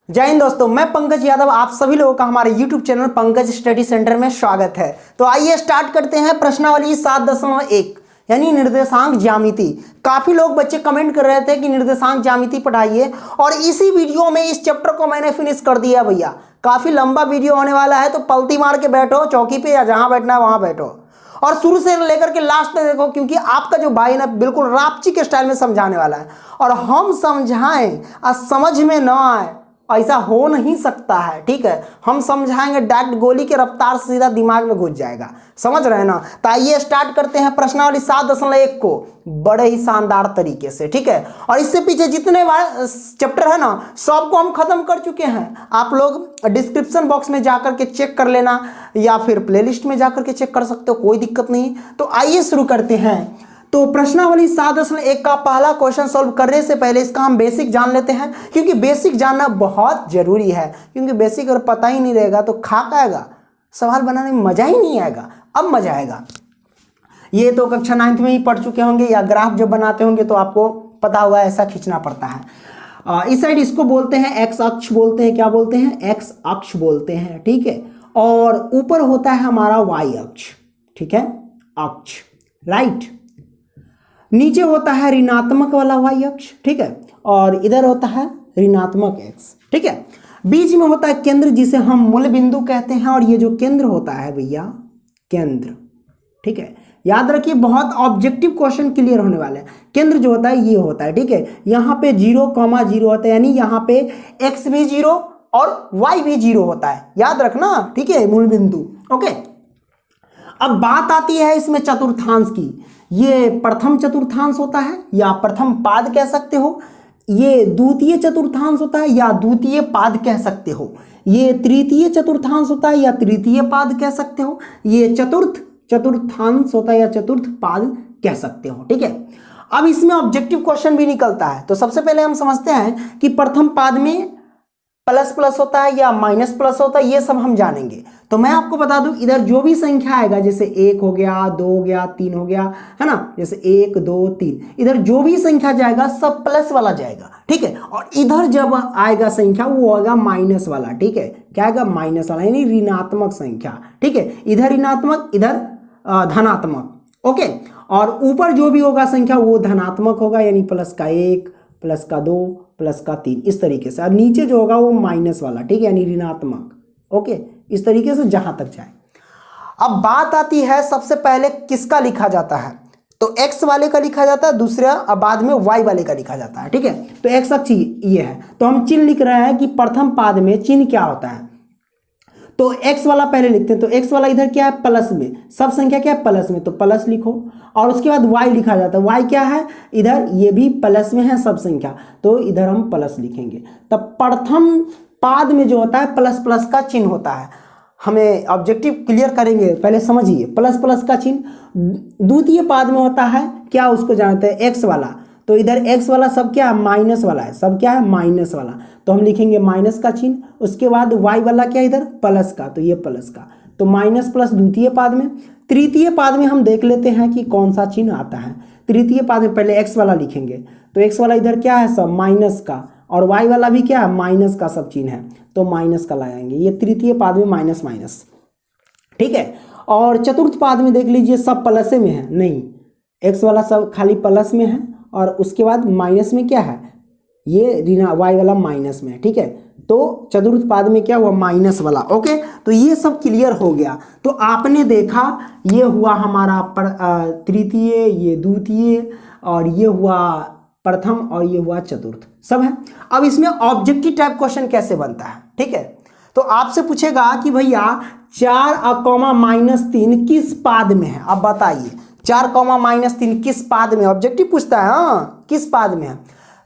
जय हिंद दोस्तों, मैं पंकज यादव आप सभी लोगों का हमारे YouTube channel Pankaj study centre में स्वागत है। तो आइए स्टार्ट करते हैं प्रश्नावली 7.1 यानी निर्देशांक ज्यामिति। काफी लोग बच्चे कमेंट कर रहे थे कि निर्देशांक ज्यामिति पढ़ाइए और इसी वीडियो में इस चैप्टर को मैंने फिनिश कर दिया भैया। काफी लंबा वीडियो होने वाला है, तो पलटी मार के बैठो चौकी पे या जहां बैठना है वहां बैठो और शुरू से लेकर के लास्ट तक देखो, क्योंकि आपका जो भाई ना बिल्कुल रापची के स्टाइल में समझाने वाला है और हम समझाएं और समझ में ना आए ऐसा हो नहीं सकता है। ठीक है, हम समझाएंगे डायरेक्ट गोली के रफ्तार से सीधा दिमाग में घुस जाएगा। समझ रहे हैं ना। तो आइए स्टार्ट करते हैं प्रश्नावली 7.1 को बड़े ही शानदार तरीके से। ठीक है, और इससे पीछे जितने चैप्टर है ना सबको हम खत्म कर चुके हैं। आप लोग डिस्क्रिप्शन बॉक्स में जाकर के चेक कर लेना या फिर प्लेलिस्ट में जाकर के चेक कर सकते हो, कोई दिक्कत नहीं। तो आइए शुरू करते हैं। तो प्रश्नावली 7.1 का पहला क्वेश्चन सॉल्व करने से पहले इसका हम बेसिक जान लेते हैं, क्योंकि बेसिक जानना बहुत जरूरी है। क्योंकि बेसिक अगर पता ही नहीं रहेगा तो खाक आएगा, सवाल बनाने में मजा ही नहीं आएगा। अब मजा आएगा। ये तो कक्षा 9th में ही पढ़ चुके होंगे या ग्राफ जब बनाते होंगे तो आपको पता होगा ऐसा खींचना पड़ता है। इस साइड इसको बोलते हैं एक्स अक्ष बोलते हैं। क्या बोलते हैं? एक्स अक्ष बोलते हैं। ठीक है, और ऊपर होता है हमारा वाई अक्ष। ठीक है, अक्ष राइट। नीचे होता है ऋणात्मक वाला वाई अक्ष। ठीक है, और इधर होता है ऋणात्मक एक्स। ठीक है, बीच में होता है केंद्र जिसे हम मूल बिंदु कहते हैं। और ये जो केंद्र होता है भैया, केंद्र। ठीक है, याद रखिए बहुत ऑब्जेक्टिव क्वेश्चन क्लियर होने वाले हैं। केंद्र जो होता है ये होता है। ठीक है, यहाँ पे 0,0 होता है, यानी यहाँ पे एक्स भी 0 और वाई भी 0 होता है, याद रखना। ठीक है, मूल बिंदु। ओके, अब बात आती है इसमें चतुर्थांश की। ये प्रथम चतुर्थांश होता है या प्रथम पाद कह सकते हो। ये द्वितीय चतुर्थांश होता है या द्वितीय पाद कह सकते हो। ये तृतीय चतुर्थांश होता है या तृतीय पाद कह सकते हो। ये चतुर्थ चतुर्थांश होता है या चतुर्थ पाद कह सकते हो। ठीक है, अब इसमें ऑब्जेक्टिव क्वेश्चन भी निकलता है। तो सबसे पहले हम समझते हैं कि प्रथम पाद में प्लस प्लस होता है या माइनस प्लस होता है, ये सब हम जानेंगे। तो मैं आपको बता दूं, इधर जो भी संख्या आएगा, जैसे 1 हो गया, 2 हो गया, 3 हो गया, है ना, जैसे 1 2 3, इधर जो भी संख्या जाएगा सब प्लस वाला जाएगा। ठीक है, और इधर जब आएगा संख्या वो होगा माइनस वाला। ठीक है, क्या आएगा? माइनस वाला, यानी ऋणात्मक संख्या। ठीक है, इधर ऋणात्मक, इधर धनात्मक। ओके, और ऊपर जो भी होगा संख्या वो धनात्मक होगा, यानी प्लस का 1, प्लस का 2, प्लस का 3, इस तरीके से। और नीचे जो होगा वो माइनस वाला। ठीक है, यानी ऋणात्मक। ओके, इस तरीके से जहां तक जाए। अब बात आती है सबसे पहले किसका लिखा जाता है। तो एक्स वाले का लिखा जाता है, दूसरा अब बाद में वाई वाले का लिखा जाता है। ठीक है, तो एक्स अक्ष ये है, तो हम चिन्ह लिख रहे हैं कि प्रथम पाद में चिन्ह क्या होता है। तो एक्स वाला पहले लिखते हैं। तो एक्स वाला इधर क्या है? प्लस में। सब संख्या क्या है? प्लस में, तो प्लस लिखो। और उसके बाद वाई लिखा जाता है। वाई क्या है? इधर ये भी प्लस में है सब संख्या, तो इधर हम प्लस लिखेंगे। तब प्रथम पाद में जो होता है प्लस प्लस का चिन्ह होता है। हमें ऑब्जेक्टिव क्लियर करेंगे, पहले समझिए। प्लस प्लस का चिन्ह द्वितीय पाद में होता है, क्या उसको जानते हैं? एक्स वाला। तो इधर एक्स वाला सब क्या है? माइनस वाला है। सब क्या है? माइनस वाला, तो हम लिखेंगे माइनस का चिन्ह। उसके बाद वाई वाला क्या इधर? प्लस का, तो ये प्लस का, तो माइनस प्लस द्वितीय पाद में। तृतीय पाद में हम देख लेते हैं कि कौन सा चिन्ह आता है। तृतीय पाद में पहले एक्स वाला लिखेंगे, तो एक्स वाला इधर क्या है? सब माइनस का, और वाई वाला भी क्या है? माइनस का सब चिन्ह है, तो माइनस का लाएंगे। ये तृतीय पाद में माइनस माइनस। ठीक है, और चतुर्थ पाद में देख लीजिए सब प्लस में है। नहीं, एक्स वाला सब खाली प्लस में है, और उसके बाद माइनस में क्या है? ये ऋण वाई वाला माइनस में है। ठीक है, तो चतुर्थ पाद में क्या हुआ? माइनस वाला। ओके, तो ये सब क्लियर हो गया। तो आपने देखा ये हुआ हमारा तृतीय, ये द्वितीय, और ये हुआ प्रथम, और ये हुआ चतुर्थ, सब है। अब इसमें ऑब्जेक्टिव टाइप क्वेश्चन कैसे बनता है? ठीक है, तो आपसे पूछेगा कि भैया 4,-3 किस पाद में है? अब बताइए 4,-3 किस पाद में? ऑब्जेक्टिव पूछता है। हाँ, किस पाद में है?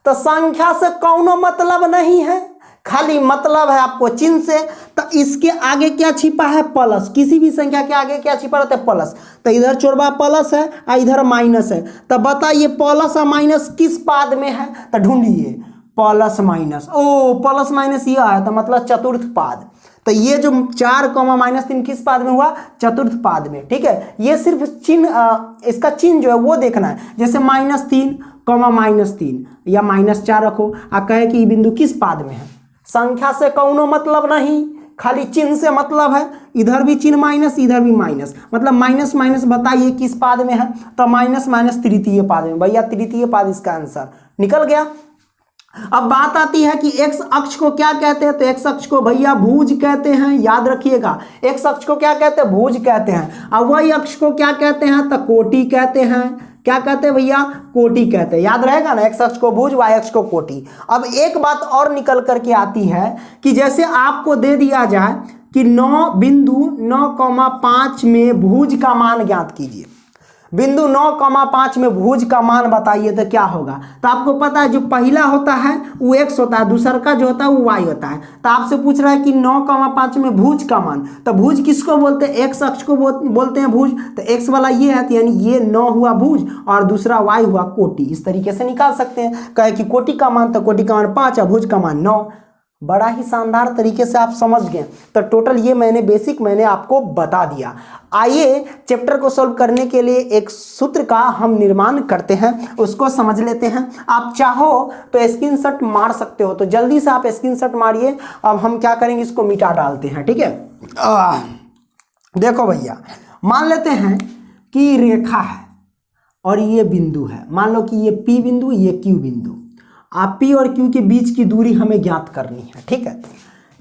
तो संख्या से कौनो मतलब नहीं है, खाली मतलब है आपको चिन्ह से। तो इसके आगे क्या छिपा है? प्लस। किसी भी संख्या के आगे क्या छिपा रहता है? प्लस। तो इधर चोरबा प्लस है और इधर माइनस है। तो बताइए प्लस और माइनस किस पाद में है? तो ढूंढिए प्लस माइनस। ओ, प्लस माइनस यह है, तो मतलब चतुर्थ पाद। तो ये जो 4,-3 किस पाद में हुआ? चतुर्थ पाद में। ठीक है, ये सिर्फ चिन्ह, इसका चिन्ह जो है वो देखना है। जैसे -3, -3 या -4 रखो, आप कहे कि बिंदु किस पाद में है। संख्या से कौनो मतलब नहीं, खाली चिन्ह से मतलब है। इधर भी चिन्ह माइनस, इधर भी माइनस, मतलब माइनस माइनस बताइए किस पाद में है, तो माइनस माइनस तृतीय पाद में। भैया तृतीय पाद इसका आंसर निकल गया। अब बात आती है कि एक्स अक्ष को क्या कहते हैं, तो एक्स अक्ष को भैया भुज कहते हैं, याद रखिएगा। एक्स अक्ष को क्या कहते हैं, भुज कहते हैं। अब वाई अक्ष को क्या कहते हैं, तो कोटि कहते हैं। क्या कहते हैं भैया, कोटि कहते हैं, याद रहेगा ना, एक्स अक्ष को भुज, वाई अक्ष को कोटि। अब एक बात और निकल करके आती है कि जैसे आपको दे दिया जाए कि 9.9,5 में भुज का मान ज्ञात कीजिए, बिंदु 9,5 में भुज का मान बताइए, तो क्या होगा। तो आपको पता है जो पहला होता है वो x होता है, दूसरा का जो होता है वो y होता है। तो आपसे पूछ रहा है कि 9,5 में भुज का मान, तो भुज किसको बोलते हैं, x अक्ष को बोलते हैं भुज। तो x वाला ये है, तो यानी ये 9 हुआ भुज और दूसरा y हुआ कोटि। इस तरीके से निकाल सकते हैं। कहे कि कोटि का मान, तो कोटि का मान 5 और भुज का मान 9। बड़ा ही शानदार तरीके से आप समझ गए। तो टोटल ये मैंने आपको बता दिया। आइए चैप्टर को सॉल्व करने के लिए एक सूत्र का हम निर्माण करते हैं, उसको समझ लेते हैं। आप चाहो तो स्क्रीनशॉट मार सकते हो, तो जल्दी से आप स्क्रीनशॉट मारिए। अब हम क्या करेंगे, इसको मिटा डालते हैं, ठीक है। देखो भैया, मान लेते हैं कि रेखा है और ये बिंदु है। मान लो कि ये P बिंदु, ये Q बिंदु। आप P और Q के बीच की दूरी हमें ज्ञात करनी है, ठीक है।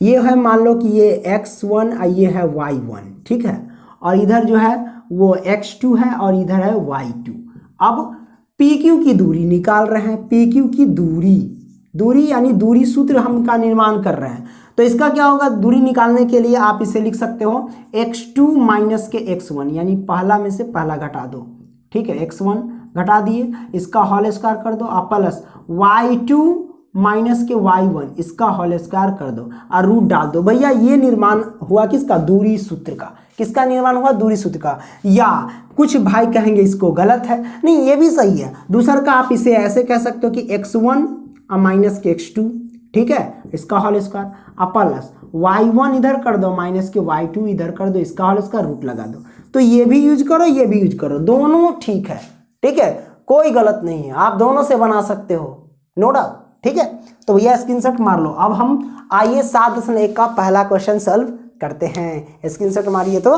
ये है, मान लो कि ये x1 और ये है y1, ठीक है। और इधर जो है वो x2 है और इधर है y2। अब PQ की दूरी निकाल रहे हैं। PQ की दूरी यानी दूरी सूत्र हम का निर्माण कर रहे हैं। तो इसका क्या होगा, दूरी निकालने के लिए आप इसे लिख सकते हो x2 माइनस के x1, यानी पहला में से पहला घटा दो, ठीक है। x1 घटा दिए, इसका होल स्क्वायर कर दो, आप प्लस y2 माइनस के y1, इसका होल स्क्वायर कर दो और रूट डाल दो। भैया ये निर्माण हुआ किसका, दूरी सूत्र का। किसका निर्माण हुआ, दूरी सूत्र का। या कुछ भाई कहेंगे इसको गलत है, नहीं ये भी सही है। दूसरा का आप इसे ऐसे कह सकते हो कि x1 माइनस के x2, ठीक है, इसका होल स्क्वायर, आप प्लस y1 इधर कर दो माइनस के y2 इधर कर दो, इसका होल स्क्वायर, रूट लगा दो। तो ये भी यूज करो, ये भी यूज करो, दोनों ठीक है, ठीक है, कोई गलत नहीं है। आप दोनों से बना सकते हो, नो डाउट, ठीक है। तो भैया स्क्रीनशॉट मार लो। अब हम आइए 7.1 का पहला क्वेश्चन सॉल्व करते हैं। स्क्रीनशॉट मारिए। तो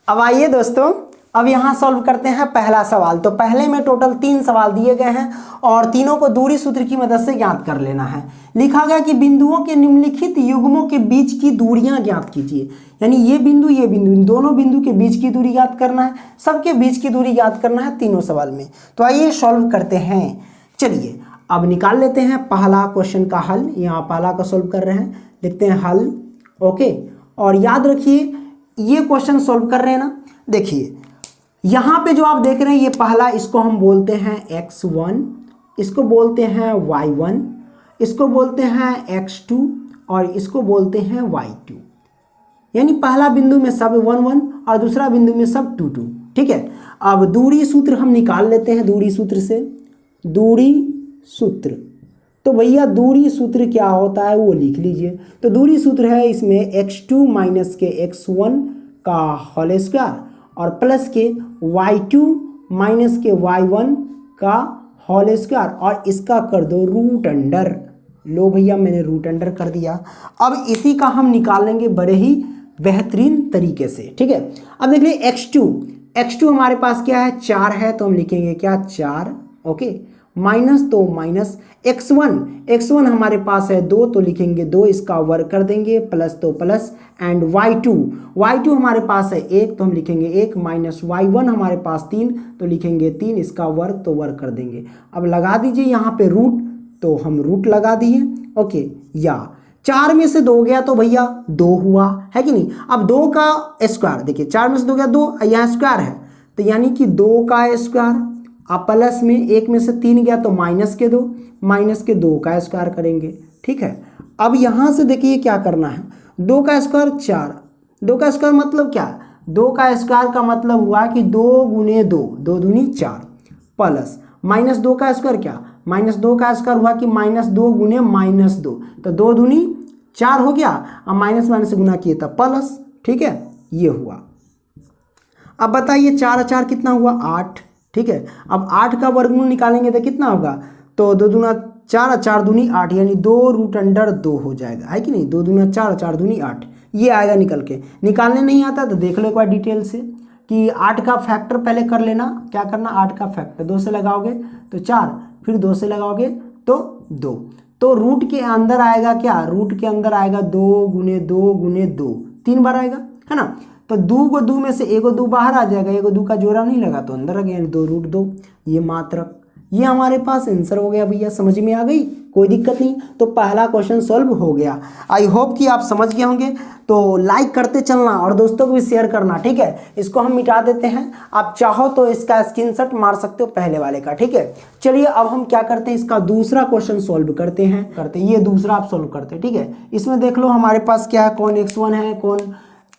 अब आइए दोस्तों, अब यहाँ सॉल्व करते हैं पहला सवाल। तो पहले में टोटल 3 सवाल दिए गए हैं और तीनों को दूरी सूत्र की मदद से ज्ञात कर लेना है। लिखा गया कि बिंदुओं के निम्नलिखित युग्मों के बीच की दूरियां ज्ञात कीजिए। यानी ये बिंदु इन दोनों बिंदु के बीच की दूरी ज्ञात करना है, सबके बीच की दूरी ज्ञात करना है तीनों सवाल में। तो आइए सॉल्व करते हैं। चलिए अब निकाल लेते हैं पहला क्वेश्चन का हल। यहाँ पहला का सॉल्व कर रहे हैं, लिखते हैं हल, ओके। और याद रखिए ये क्वेश्चन सॉल्व कर रहे हैं ना, देखिए यहाँ पे जो आप देख रहे हैं ये पहला, इसको हम बोलते हैं x1, इसको बोलते हैं y1, इसको बोलते हैं x2 और इसको बोलते हैं y2। यानी पहला बिंदु में सब 1 1 और दूसरा बिंदु में सब 2 2, ठीक है। अब दूरी सूत्र हम निकाल लेते हैं। दूरी सूत्र से, दूरी सूत्र, तो भैया दूरी सूत्र क्या होता है वो लिख लीजिए। तो दूरी सूत्र है इसमें x2 माइनस के x1 का होल स्क्वायर और प्लस के y2 माइनस के y1 का होल स्क्वायर और इसका कर दो रूट अंडर। लो भैया मैंने रूट अंडर कर दिया। अब इसी का हम निकाल लेंगे बड़े ही बेहतरीन तरीके से, ठीक है। अब देख लीजिए x2 हमारे पास क्या है, 4 है, तो हम लिखेंगे क्या, 4, ओके। माइनस तो माइनस x1 हमारे पास है 2, तो लिखेंगे 2, इसका वर्ग कर देंगे, प्लस तो प्लस, एंड y2 हमारे पास है 1, तो हम लिखेंगे 1, माइनस y1 हमारे पास 3, तो लिखेंगे 3, इसका वर्ग तो वर्ग कर देंगे। अब लगा दीजिए यहाँ पे रूट, तो हम रूट लगा दिए, ओके। या 4 में से 2 गया तो भैया 2 हुआ, है कि नहीं। अब 2 का स्क्वायर, देखिए 4 में से 2 गया 2, यहाँ स्क्वायर है, तो यानी कि 2 का स्क्वायर, आप प्लस में 1 में से 3 गया तो माइनस के 2, माइनस के 2 का स्क्वायर करेंगे, ठीक है। अब यहाँ से देखिए क्या करना है, 2 का स्क्वायर 4, 2 का स्क्वायर मतलब क्या, 2 का स्क्वायर का मतलब हुआ कि 2 गुने 2, 2 दूनी 4, प्लस माइनस 2 का स्क्वायर क्या, माइनस 2 का स्क्वायर हुआ कि माइनस 2 गुने माइनस 2, तो 2 दूनी 4 हो गया, अब माइनस माइनस से गुना किए तब प्लस, ठीक है, ये हुआ। अब बताइए 4 और 4 कितना हुआ, 8, ठीक है। अब 8 का वर्गमूल निकालेंगे तो कितना होगा, तो 2 दूना 4 और 4 दूनी 8 यानी 2√अंडर 2 हो जाएगा, है कि नहीं। 2 दूनी 4 और 4 दूनी 8 ये आएगा निकल के। निकालने नहीं आता तो देख लो एक बार डिटेल से कि 8 का फैक्टर पहले कर लेना। क्या करना, 8 का फैक्टर 2 से लगाओगे तो 4, फिर 2 से लगाओगे तो 2। तो रूट के अंदर आएगा क्या, रूट के अंदर आएगा 2 गुने 2 गुने 2, 3 बार आएगा, है ना। तो 2 को 2 में से 1 को 2 बाहर आ जाएगा, 1 को 2 का जोड़ा नहीं लगा तो अंदर आ गया, 2√2 ये मात्रक। ये हमारे पास आंसर हो गया भैया, समझ में आ गई, कोई दिक्कत नहीं। तो पहला क्वेश्चन सॉल्व हो गया। आई होप कि आप समझ गए होंगे। तो लाइक करते चलना और दोस्तों को भी शेयर करना, ठीक है। इसको हम मिटा देते हैं, आप चाहो तो इसका स्क्रीनशॉट मार सकते हो पहले वाले का, ठीक है। चलिए अब हम क्या करते हैं, इसका दूसरा क्वेश्चन सॉल्व करते हैं। ये दूसरा आप सॉल्व करते हैं, ठीक है। इसमें देख लो हमारे पास क्या है, कौन x1 है, कौन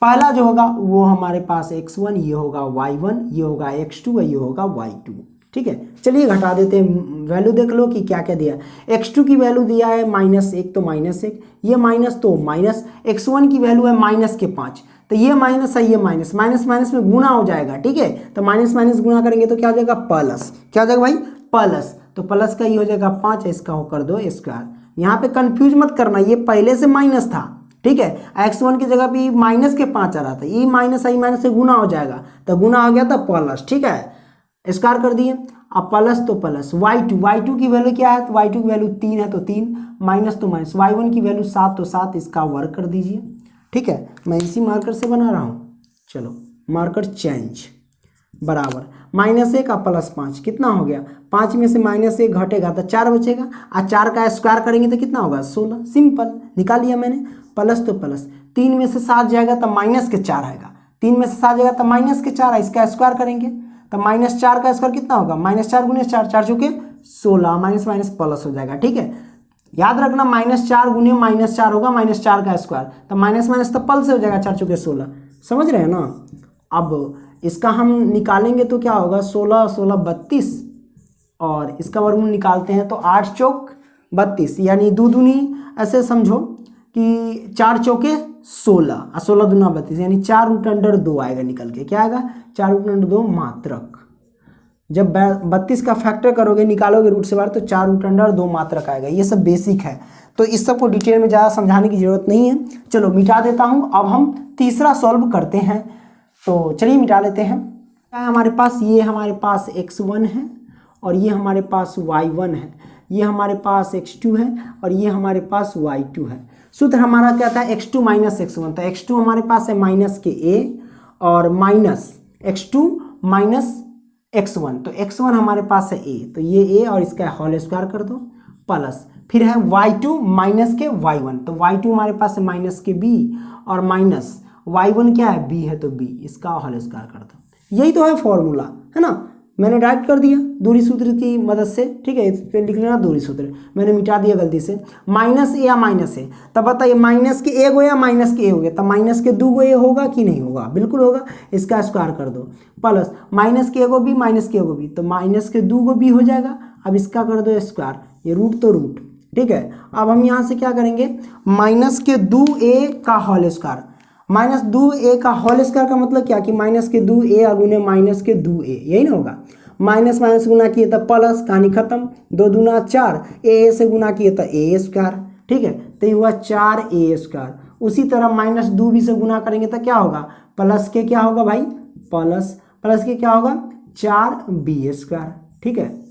पहला जो होगा वो हमारे पास x1, ये होगा y1, ये होगा x2 और ये होगा y2, ठीक है। चलिए घटा देते हैं, वैल्यू देख लो कि क्या क्या दिया। x2 की वैल्यू दिया है -1, तो -1, ये माइनस तो माइनस, x1 की वैल्यू है -5, तो ये माइनस है, ये माइनस, माइनस माइनस में गुना हो जाएगा, ठीक है। तो माइनस माइनस गुना करेंगे तो क्या हो जाएगा, प्लस। क्या हो जाएगा भाई, प्लस। तो प्लस का ये हो जाएगा 5, इसका हो कर दो स्क्वायर। यहाँ पे कंफ्यूज मत करना, ये पहले से माइनस था, ठीक है। x1 की जगह पे माइनस के 5 आ रहा था, ये माइनस आई माइनस से गुना हो जाएगा, तो गुना हो गया था प्लस, ठीक है। स्क्वायर कर दिए, अब प्लस तो प्लस। y2 की वैल्यू क्या है, तो y2 की वैल्यू 3 है तो 3, माइनस तो माइनस। y1 की वैल्यू 7 तो 7, इसका वर्क कर दीजिए, ठीक है। मैं इसी मार्कर से बना रहा हूँ, चलो मार्कर चेंज, बराबर -1 का +5 कितना हो गया, 5 में से -1 घटेगा तो 4 बचेगा, और 4 का स्क्वायर करेंगे तो कितना होगा, 16। सिंपल, निकाल लिया मैंने। प्लस तो प्लस, 3 में से 7 जाएगा तो -4 आएगा, 3 में से 7 जाएगा तो -4, इसका स्क्वायर करेंगे तो -4 का स्क्वायर कितना होगा, -4 गुने 4, 4 चौके 16, माइनस माइनस प्लस हो जाएगा, ठीक है। याद रखना -4 गुने -4 होगा -4 का स्क्वायर, तो माइनस माइनस तो प्लस हो जाएगा, 4 चौके 16, समझ रहे हैं ना। अब इसका हम निकालेंगे तो क्या होगा, 16 16 32, और इसका वर्गमूल निकालते हैं तो 8 चौक 32, यानी 2 दूनी ऐसे समझो कि 4 चौके 16 और 16 दूना 32, यानी 4√2 आएगा निकल के। क्या आएगा, 4√2 मात्रक। जब 32 का फैक्टर करोगे, निकालोगे रूट से बाहर, तो 4√2 मात्रक आएगा। ये सब बेसिक है, तो इस सब को डिटेल में ज़्यादा समझाने की जरूरत नहीं है। चलो मिटा देता हूँ। अब हम तीसरा सॉल्व करते हैं, तो चलिए मिटा लेते हैं। क्या है हमारे पास, ये हमारे पास x1 है और ये हमारे पास y1 है, ये हमारे पास x2 है और ये हमारे पास y2 है। सूत्र हमारा क्या था, x2 - x1, तो x2 हमारे पास है माइनस के a और माइनस x2 माइनस x1, तो x1 हमारे पास है a, तो ये a और इसका होल स्क्वायर कर दो, प्लस फिर है y2 माइनस के y1, तो y2 हमारे पास है माइनस के b और माइनस y1 क्या है, b है तो b, इसका होल स्क्वायर कर दो। यही तो है फॉर्मूला, है ना। मैंने डायरेक्ट कर दिया दूरी सूत्र की मदद से, ठीक है। इस पे लिख लेना दूरी सूत्र, मैंने मिटा दिया गलती से। माइनस ए या माइनस ए, तब बताइए माइनस के ए हो या माइनस के ए हो गया, तब माइनस के 2 ए होगा कि नहीं होगा, बिल्कुल होगा। इसका स्क्वायर कर दो, प्लस माइनस के ए को बी माइनस के ए को बी, तो माइनस के 2 बी हो जाएगा। अब इसका कर दो स्क्वायर, ये रूट तो रूट, ठीक है। अब हम यहाँ से क्या करेंगे, माइनस के 2a का होल स्क्वायर, -2a का होल स्क्वायर का मतलब क्या कि माइनस के 2a और गुने माइनस के 2a, यही ना होगा। माइनस माइनस गुना किए तो प्लस, कहानी खत्म। 2 दूना 4, a से गुना किए तो a स्क्वायर, ठीक है। तो ये हुआ 4a स्क्वायर। उसी तरह -2b से गुना करेंगे तो क्या होगा, प्लस के क्या होगा भाई, प्लस के क्या होगा, 4b स्क्वायर, ठीक है।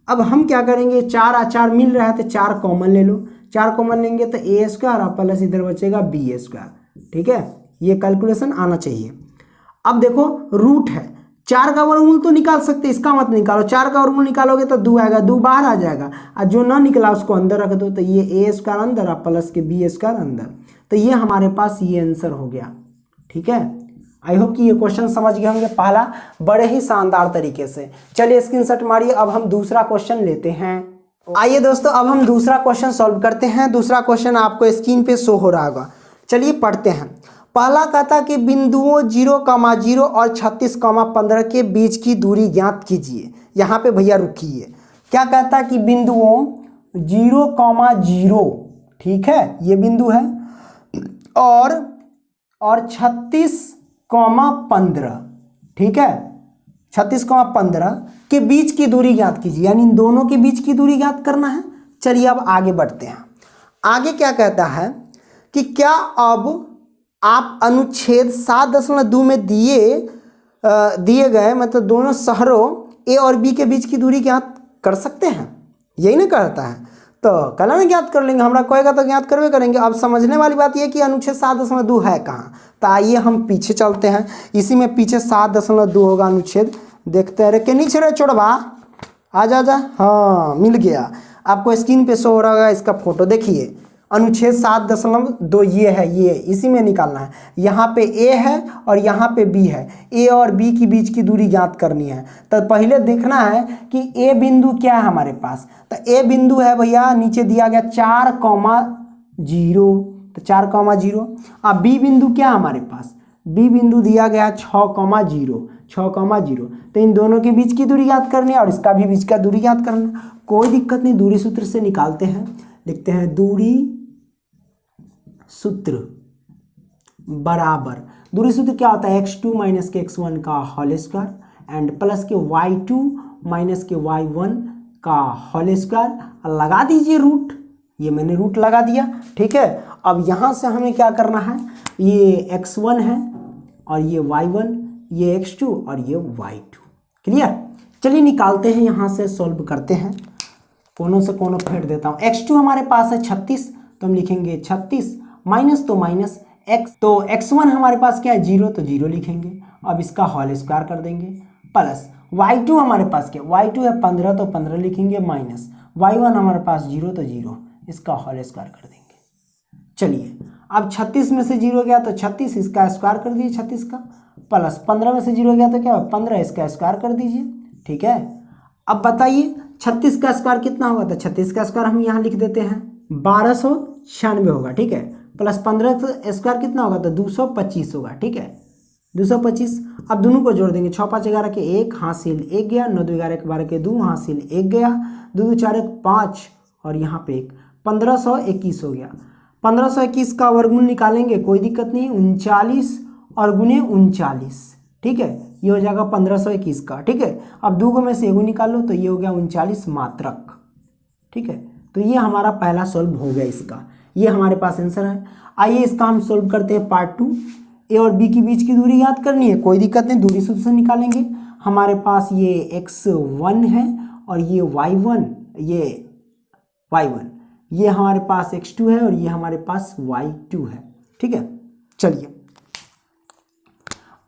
अब हम क्या करेंगे, 4 और 4 मिल रहा है तो 4 कॉमन ले लो, 4 कॉमन लेंगे तो a स्क्वायर और प्लस इधर बचेगा b स्क्वायर, ठीक है। ये कैलकुलेशन आना चाहिए। अब देखो रूट है, 4 का वर्गमूल तो निकाल सकते, इसका मत निकालो। 4 का वर्गमूल निकालोगे तो 2 आएगा, 2 बाहर आ जाएगा, और जो ना निकला उसको अंदर रख दो, तो ये a स्क्वायर अंदर और प्लस के b स्क्वायर अंदर, तो ये हमारे पास ये आंसर हो गया, ठीक है। आई होप कि ये क्वेश्चन समझ गए होंगे पहला, बड़े ही शानदार तरीके से। चलिए स्क्रीनशॉट मारिए, अब हम दूसरा क्वेश्चन लेते हैं। आइए दोस्तों, अब हम दूसरा क्वेश्चन सॉल्व करते हैं। दूसरा क्वेश्चन आपको स्क्रीन पे शो हो रहा होगा, चलिए पढ़ते हैं। पहला कहता कि बिंदुओं 0,0 और 36,15 के बीच की दूरी ज्ञात कीजिए। यहाँ पे भैया रुकिए, क्या कहता कि बिंदुओं 0,0, ठीक है, ये बिंदु है, और 36,15, ठीक है, 36,15 के बीच की दूरी ज्ञात कीजिए, यानी इन दोनों के बीच की दूरी ज्ञात करना है। चलिए अब आगे बढ़ते हैं। आगे क्या कहता है कि क्या अब आप अनुच्छेद 7.2 में दिए गए मतलब दोनों शहरों ए और बी के बीच की दूरी ज्ञात कर सकते हैं, यही ना कहता है। तो कहना ना ज्ञात कर लेंगे, हमरा कहेगा तो ज्ञात करवे करेंगे। अब समझने वाली बात यह कि अनुच्छेद 7.2 है कहाँ, तो आइए हम पीछे चलते हैं। इसी में पीछे 7.2 होगा अनुच्छेद, देखते हैं। के नीचे रे छोड़वा, आजा, हाँ मिल गया। आपको स्क्रीन पे शो हो रहा होगा इसका फोटो, देखिए अनुच्छेद 7.2 ये है, ये इसी में निकालना है। यहाँ पे ए है और यहाँ पे बी है, ए और बी के बीच की दूरी ज्ञात करनी है। तो पहले देखना है कि ए बिंदु क्या है हमारे पास, तो ए बिंदु है भैया नीचे दिया गया 4,0, तो 4,0। अब बी बिंदु क्या है हमारे पास, बी बिंदु दिया गया 6,0। तो इन दोनों के बीच की दूरी ज्ञात करनी है और इसका भी बीच का दूरी ज्ञात करना। कोई दिक्कत नहीं, दूरी सूत्र से निकालते हैं। लिखते हैं दूरी सूत्र बराबर, दूरी सूत्र क्या होता है, x2 माइनस के x1 का होल स्क्वायर एंड प्लस के y2 माइनस के y1 का होल स्क्वायर। लगा दीजिए रूट, ये मैंने रूट लगा दिया, ठीक है। अब यहाँ से हमें क्या करना है, ये x1 है और ये y1, ये x2 और ये y2, क्लियर। चलिए निकालते हैं, यहाँ से सॉल्व करते हैं। कोनों से कोनों फेंट देता हूँ। x2 हमारे पास है 36, तो हम लिखेंगे 36 माइनस तो माइनस x, तो x1 हमारे पास क्या है 0, तो 0 लिखेंगे। अब इसका होल स्क्वायर कर देंगे प्लस y2 हमारे पास क्या, y2 है 15, तो 15 लिखेंगे माइनस y1 हमारे पास 0, तो 0, इसका होल स्क्वायर कर देंगे। चलिए अब 36 में से 0 गया तो 36, इसका स्क्वायर कर दीजिए 36 का, प्लस 15 में से 0 गया तो क्या 15, इसका स्क्वायर कर दीजिए, ठीक है। अब बताइए 36 का स्क्वायर कितना होगा, तो 36 का स्क्वायर हम यहाँ लिख देते हैं 1296 होगा, ठीक है। प्लस 15 का स्क्वायर कितना होगा, तो 225 होगा, ठीक है, 225। अब दोनों को जोड़ देंगे, 6 5 11 के 1 हासिल 1 गया, 9 2 11 के 12 के 2 हासिल 1 गया, 2 2 4 1 5 और यहाँ पे 1, 1521 हो गया। 1521 का वर्गमूल निकालेंगे, कोई दिक्कत नहीं, 39 और गुने 39, ठीक है, ये हो जाएगा 1521 का, ठीक है। अब 2 में से एगो निकाल लो, तो ये हो गया 39 मात्रक, ठीक है। तो ये हमारा पहला सॉल्व हो गया इसका, ये हमारे पास आंसर है। आइए इसका हम सॉल्व करते हैं पार्ट 2। ए और बी के बीच की दूरी याद करनी है, कोई दिक्कत नहीं, दूरी सूत्र से निकालेंगे। हमारे पास ये x1 है और ये y1, ये हमारे पास x2 है और ये हमारे पास y2 है, ठीक है। चलिए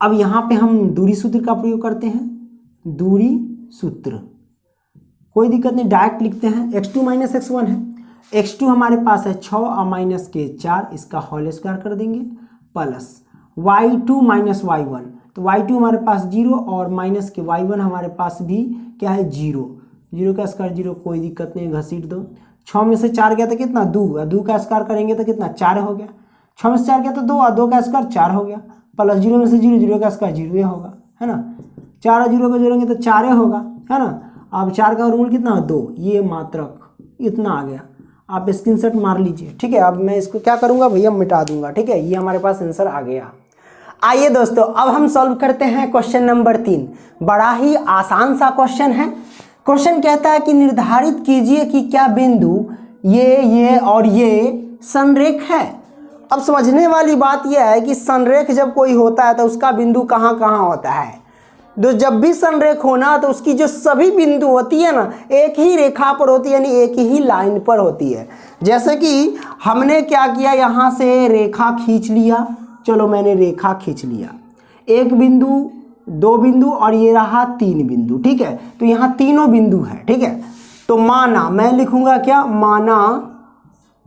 अब यहाँ पे हम दूरी सूत्र का प्रयोग करते हैं। दूरी सूत्र कोई दिक्कत नहीं, डायरेक्ट लिखते हैं। x2 माइनस x1 है, x2 हमारे पास है 6 और माइनस के 4, इसका होल स्क्वायर कर देंगे, प्लस y2 माइनस y1, तो y2 हमारे पास 0 और माइनस के y1 हमारे पास भी क्या है 0, 0 का स्क्वायर 0, कोई दिक्कत नहीं, घसीट दो। 6 में से 4 गया तो कितना 2, 2 का स्क्वायर करेंगे तो कितना 4 हो गया। 6 में से 4 गया तो 2 और 2 का स्क्वायर 4 हो गया, प्लस 0 में से 0, 0 का स्क्वायर 0 होगा, है ना। 4 और 0 को जोड़ेंगे तो 4 होगा, है ना। अब 4 का वर्गमूल कितना 2, ये मात्रक इतना आ गया। आप स्क्रीनशॉट मार लीजिए, ठीक है। अब मैं इसको क्या करूँगा भैया, मिटा दूंगा, ठीक है। ये हमारे पास आंसर आ गया। आइए दोस्तों अब हम सॉल्व करते हैं क्वेश्चन नंबर 3। बड़ा ही आसान सा क्वेश्चन है। क्वेश्चन कहता है कि निर्धारित कीजिए कि क्या बिंदु ये और ये संरेख है। अब समझने वाली बात यह है कि संरेख जब कोई होता है तो उसका बिंदु कहाँ कहाँ होता है। तो जब भी संरेख होना तो उसकी जो सभी बिंदु होती है ना, एक ही रेखा पर होती है, यानी एक ही लाइन पर होती है। जैसे कि हमने क्या किया, यहाँ से रेखा खींच लिया, चलो मैंने रेखा खींच लिया, एक बिंदु, 2 बिंदु और ये रहा 3 बिंदु, ठीक है। तो यहाँ तीनों बिंदु है, ठीक है। तो माना मैं लिखूंगा क्या, माना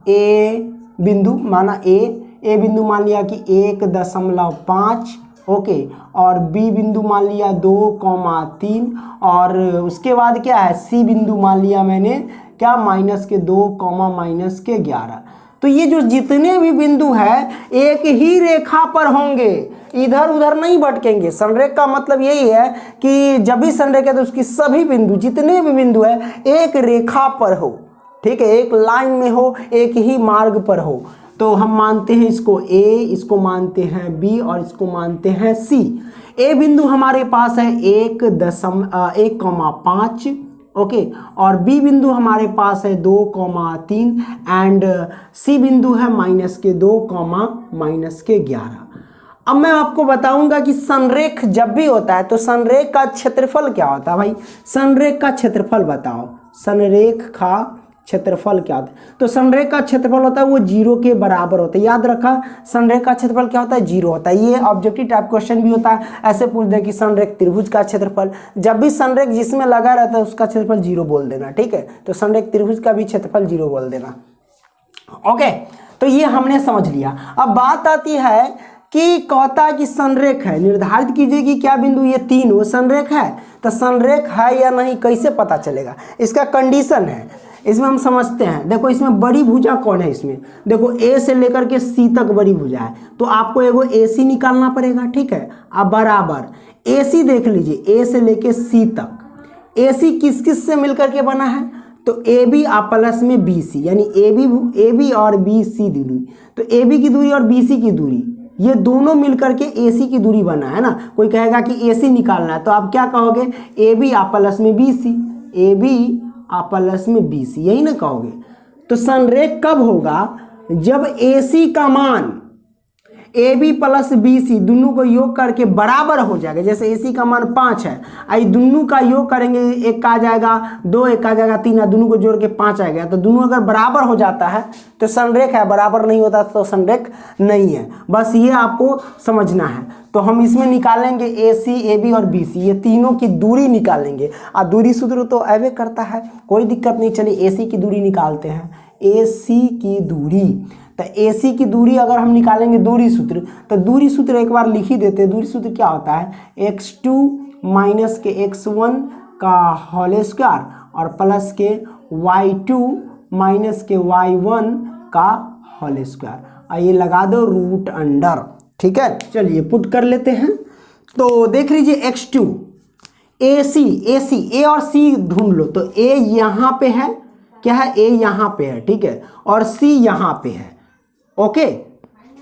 ए बिंदु, माना ए बिंदु मान लिया कि 1.5, ओके, और बी बिंदु मान लिया 2,3 और उसके बाद क्या है सी बिंदु मान लिया मैंने क्या माइनस के 2, माइनस के 11। तो ये जो जितने भी बिंदु है एक ही रेखा पर होंगे, इधर उधर नहीं भटकेंगे। संरेख का मतलब यही है कि जब भी संरेख है तो उसकी सभी बिंदु, जितने भी बिंदु है एक रेखा पर हो, ठीक है, एक लाइन में हो, एक ही मार्ग पर हो। तो हम मानते हैं इसको A, इसको मानते हैं B और इसको मानते हैं C। ए बिंदु हमारे पास है 1,5, ओके, और बी बिंदु हमारे पास है 2,3 एंड सी बिंदु है -2, -11। अब मैं आपको बताऊंगा कि संरेख जब भी होता है तो संरेख का क्षेत्रफल क्या होता है भाई। संरेख का क्षेत्रफल बताओ, संरेख का क्षेत्रफल क्या होता है। तो संरेख का क्षेत्रफल होता है वो 0 के बराबर होता है। याद रखा, संरेख का क्षेत्रफल क्या होता है, 0 होता है। ये ऑब्जेक्टिव टाइप क्वेश्चन भी होता है, ऐसे पूछ दे कि संरेख त्रिभुज का क्षेत्रफल, जब भी संरेख जिसमें लगा रहता है उसका क्षेत्रफल 0 बोल देना, ठीक है। तो संरेख त्रिभुज का भी क्षेत्रफल 0 बोल देना। ओके, तो ये हमने समझ लिया। अब बात आती है कि कहता है कि संरेख है, निर्धारित कीजिए कि क्या बिंदु ये तीनों संरेख है। तो संरेख है या नहीं कैसे पता चलेगा, इसका कंडीशन है, इसमें हम समझते हैं। देखो इसमें बड़ी भुजा कौन है, इसमें देखो ए से लेकर के सी तक बड़ी भुजा है, तो आपको एगो ए सी निकालना पड़ेगा, ठीक है। अब बराबर ए सी देख लीजिए, ए से लेके सी तक ए सी किस किस से मिलकर के बना है, तो ए बी प्लस में बी सी, यानी ए बी और बी सी दूरी। तो ए बी की दूरी और बी सी की दूरी ये दोनों मिलकर के ए सी की दूरी बना है ना। कोई कहेगा कि ए सी निकालना है, तो आप क्या कहोगे, ए बी प्लस में B C, A B plus में बी सी, यही ना कहोगे। तो संरेख कब होगा, जब ए सी का मान A B plus B C दोनों को योग करके बराबर हो जाएगा। जैसे ए सी का मान 5 है, आई दोनों का योग करेंगे, एक का आ जाएगा 2, एक का आ जाएगा 3, दोनों को जोड़ के 5 आएगा। तो दोनों अगर बराबर हो जाता है तो संरेख है, बराबर नहीं होता तो संरेख नहीं है। बस ये आपको समझना है। तो हम इसमें निकालेंगे ए सी, ए बी और बी सी, ये तीनों की दूरी निकालेंगे। और दूरी सूत्र तो ऐवे करता है, कोई दिक्कत नहीं। चलिए ए सी की दूरी निकालते हैं, ए सी की दूरी। तो ए सी की दूरी अगर हम निकालेंगे दूरी सूत्र, तो दूरी सूत्र एक बार लिख ही देते हैं। दूरी सूत्र क्या होता है, x2 माइनस के x1 का होल स्क्वायर और प्लस के y2 माइनस के y1 का होल स्क्वायर, और ये लगा दो रूट अंडर, ठीक है। चलिए पुट कर लेते हैं। तो देख लीजिए x2 ए और सी ढूंढ लो। तो ए यहाँ पे है, क्या है, ए यहाँ पे है, ठीक है, और सी यहाँ पे है। ओके,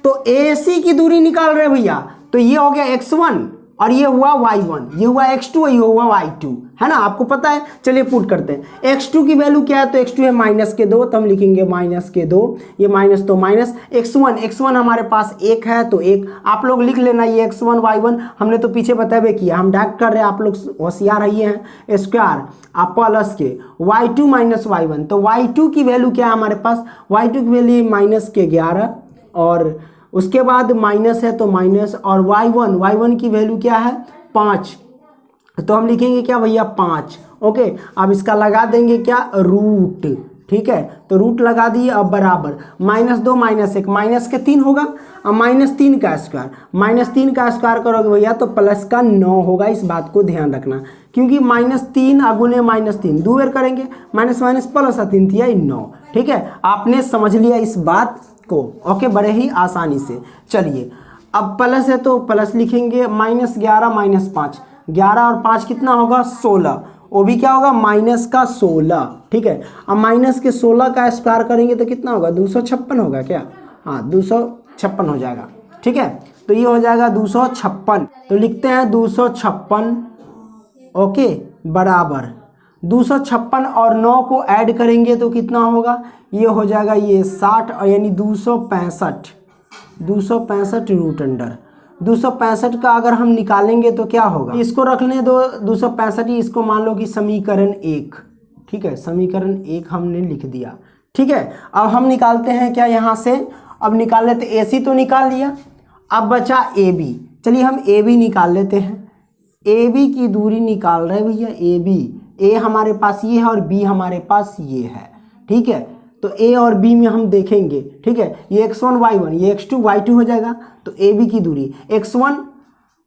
तो ए सी की दूरी निकाल रहे भैया, तो ये हो गया x1 और ये हुआ y1, ये हुआ x2 और ये हुआ y2, है ना, आपको पता है। चलिए पुट करते हैं। x2 की वैल्यू क्या है, तो x2 है -2, तो हम लिखेंगे -2, ये माइनस तो माइनस। x1 हमारे पास 1 है, तो 1 आप लोग लिख लेना। ये x1 y1 हमने तो पीछे बताया किया, हम डायरेक्ट कर रहे हैं, आप लोग होशियार रहिए हैं। स्क्वायर आप प्लस के y2 माइनस y1, तो y2 की वैल्यू क्या है हमारे पास, y2 की वैल्यू -11 और उसके बाद माइनस है तो माइनस, और y1 की वैल्यू क्या है 5, तो हम लिखेंगे क्या भैया 5। ओके, अब इसका लगा देंगे क्या, रूट, ठीक है। तो रूट लगा दिए। अब बराबर -2 -1 माइनस के 3 होगा, अब -3 का स्क्वायर, -3 का स्क्वायर करोगे भैया तो प्लस का 9 होगा। इस बात को ध्यान रखना, क्योंकि -3 अगुने -3 दो बार करेंगे, माइनस माइनस प्लस 3 तिया 9, ठीक है। आपने समझ लिया इस बात को, ओके, बड़े ही आसानी से। चलिए अब प्लस है तो प्लस लिखेंगे, -11 -5, 11 और 5 कितना होगा 16, वो भी क्या होगा -16, ठीक है। अब माइनस के 16 का स्क्वायर करेंगे तो कितना होगा 256 होगा क्या, हाँ 256 हो जाएगा, ठीक है। तो ये हो जाएगा 256, तो लिखते हैं 256, ओके, बराबर 256 और 9 को ऐड करेंगे तो कितना होगा, ये हो जाएगा ये 60, और यानी 265 रूट अंडर 265 का अगर हम निकालेंगे तो क्या होगा, इसको रख लें 265, इसको मान लो कि समीकरण 1, ठीक है, समीकरण 1 हमने लिख दिया, ठीक है। अब हम निकालते हैं क्या यहाँ से, अब निकाल लेते, ए सी तो निकाल लिया, अब बचा ए बी। चलिए हम ए बी निकाल लेते हैं। ए बी की दूरी निकाल रहे भैया, ए बी, ए हमारे पास ये है और बी हमारे पास ये है, ठीक है। तो ए और बी में हम देखेंगे, ठीक है, ये x1 y1, ये x2 y2 हो जाएगा। तो ए बी की दूरी x1,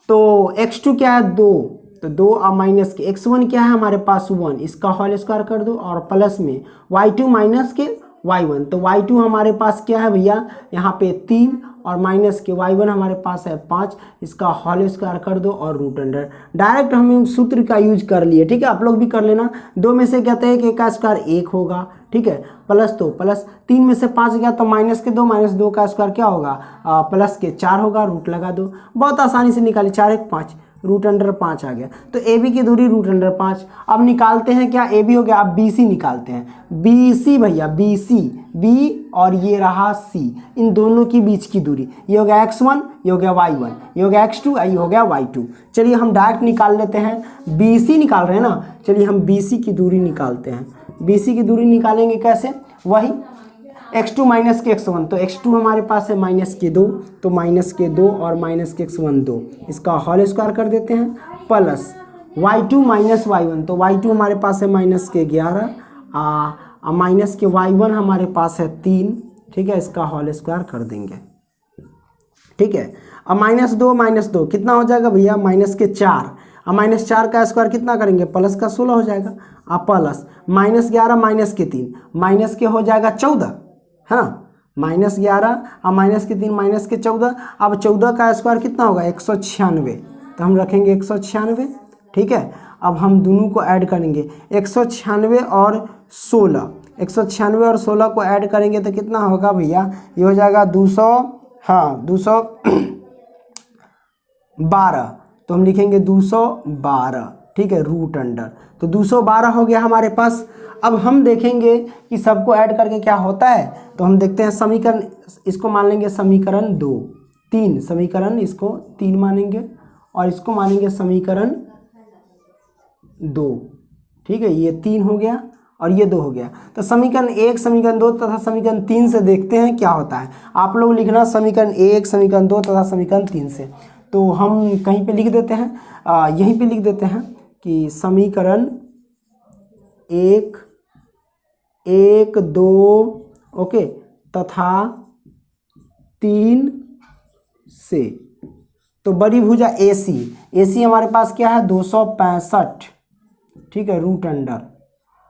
तो x2 क्या है 2, तो 2 और माइनस के x1 क्या है हमारे पास 1, इसका होल स्क्वायर कर दो, और प्लस में y2 माइनस के y1, तो y2 हमारे पास क्या है भैया यहाँ पे 3, और माइनस के y1 हमारे पास है 5, इसका होल स्क्वायर कर दो और रूट अंडर। डायरेक्ट हम सूत्र का यूज कर लिए, ठीक है, आप लोग भी कर लेना। 2 में से कहते हैं कि एक का स्क्वायर 1 होगा, ठीक है, प्लस तो प्लस, 3 में से 5 गया तो -2 -2 का स्क्वायर क्या होगा, प्लस के 4 होगा, रूट लगा दो। बहुत आसानी से निकाली, 4 1 5, √5 आ गया। तो ए बी की दूरी √5। अब निकालते हैं क्या, ए बी हो गया, अब बी सी निकालते हैं। बी सी भैया, बी सी, बी और ये रहा सी, इन दोनों की बीच की दूरी, ये हो गया x1, ये हो गया y1, ये हो गया x2, ये हो गया y2। चलिए हम डायरेक्ट निकाल लेते हैं, बी सी निकाल रहे हैं ना, चलिए हम बी सी की दूरी निकालते हैं। बी सी की दूरी निकालेंगे कैसे, वही x2 माइनस के x1, तो x2 हमारे पास है -2, तो -2 और -x1 2, इसका होल स्क्वायर कर देते हैं, प्लस y2 माइनस y1, तो y2 हमारे पास है -11 माइनस के y1 हमारे पास है 3, ठीक है, इसका होल स्क्वायर कर देंगे, ठीक है। अब -2 कितना हो जाएगा भैया, -4, अब -4 का स्क्वायर कितना करेंगे, प्लस का 16 हो जाएगा, अब प्लस -11 माइनस के 3, माइनस के हो जाएगा 14, है ना, -11 और -3 माइनस के 14, अब 14 का स्क्वायर कितना होगा 196, तो हम रखेंगे 196, ठीक है। अब हम दोनों को ऐड करेंगे, 196 और 16, 196 और 16 को ऐड करेंगे तो कितना होगा भैया, ये हो जाएगा 200, हाँ 212, तो हम लिखेंगे 212, ठीक है, √, तो 212 हो गया हमारे पास। अब हम देखेंगे कि सबको ऐड करके क्या होता है, तो हम देखते हैं समीकरण, इसको मान लेंगे समीकरण 2, 3 समीकरण, इसको 3 मानेंगे और इसको मानेंगे समीकरण 2, ठीक है, ये 3 हो गया और ये 2 हो गया। तो समीकरण 1, समीकरण 2 तथा समीकरण 3 से देखते हैं क्या होता है। आप लोग लिखना समीकरण 1, समीकरण 2 तथा समीकरण 3 से, तो हम कहीं पे लिख देते हैं, यहीं पे लिख देते हैं कि समीकरण 1, 2 ओके तथा 3 से, तो बड़ी भुजा AC हमारे पास क्या है 265, ठीक है, √।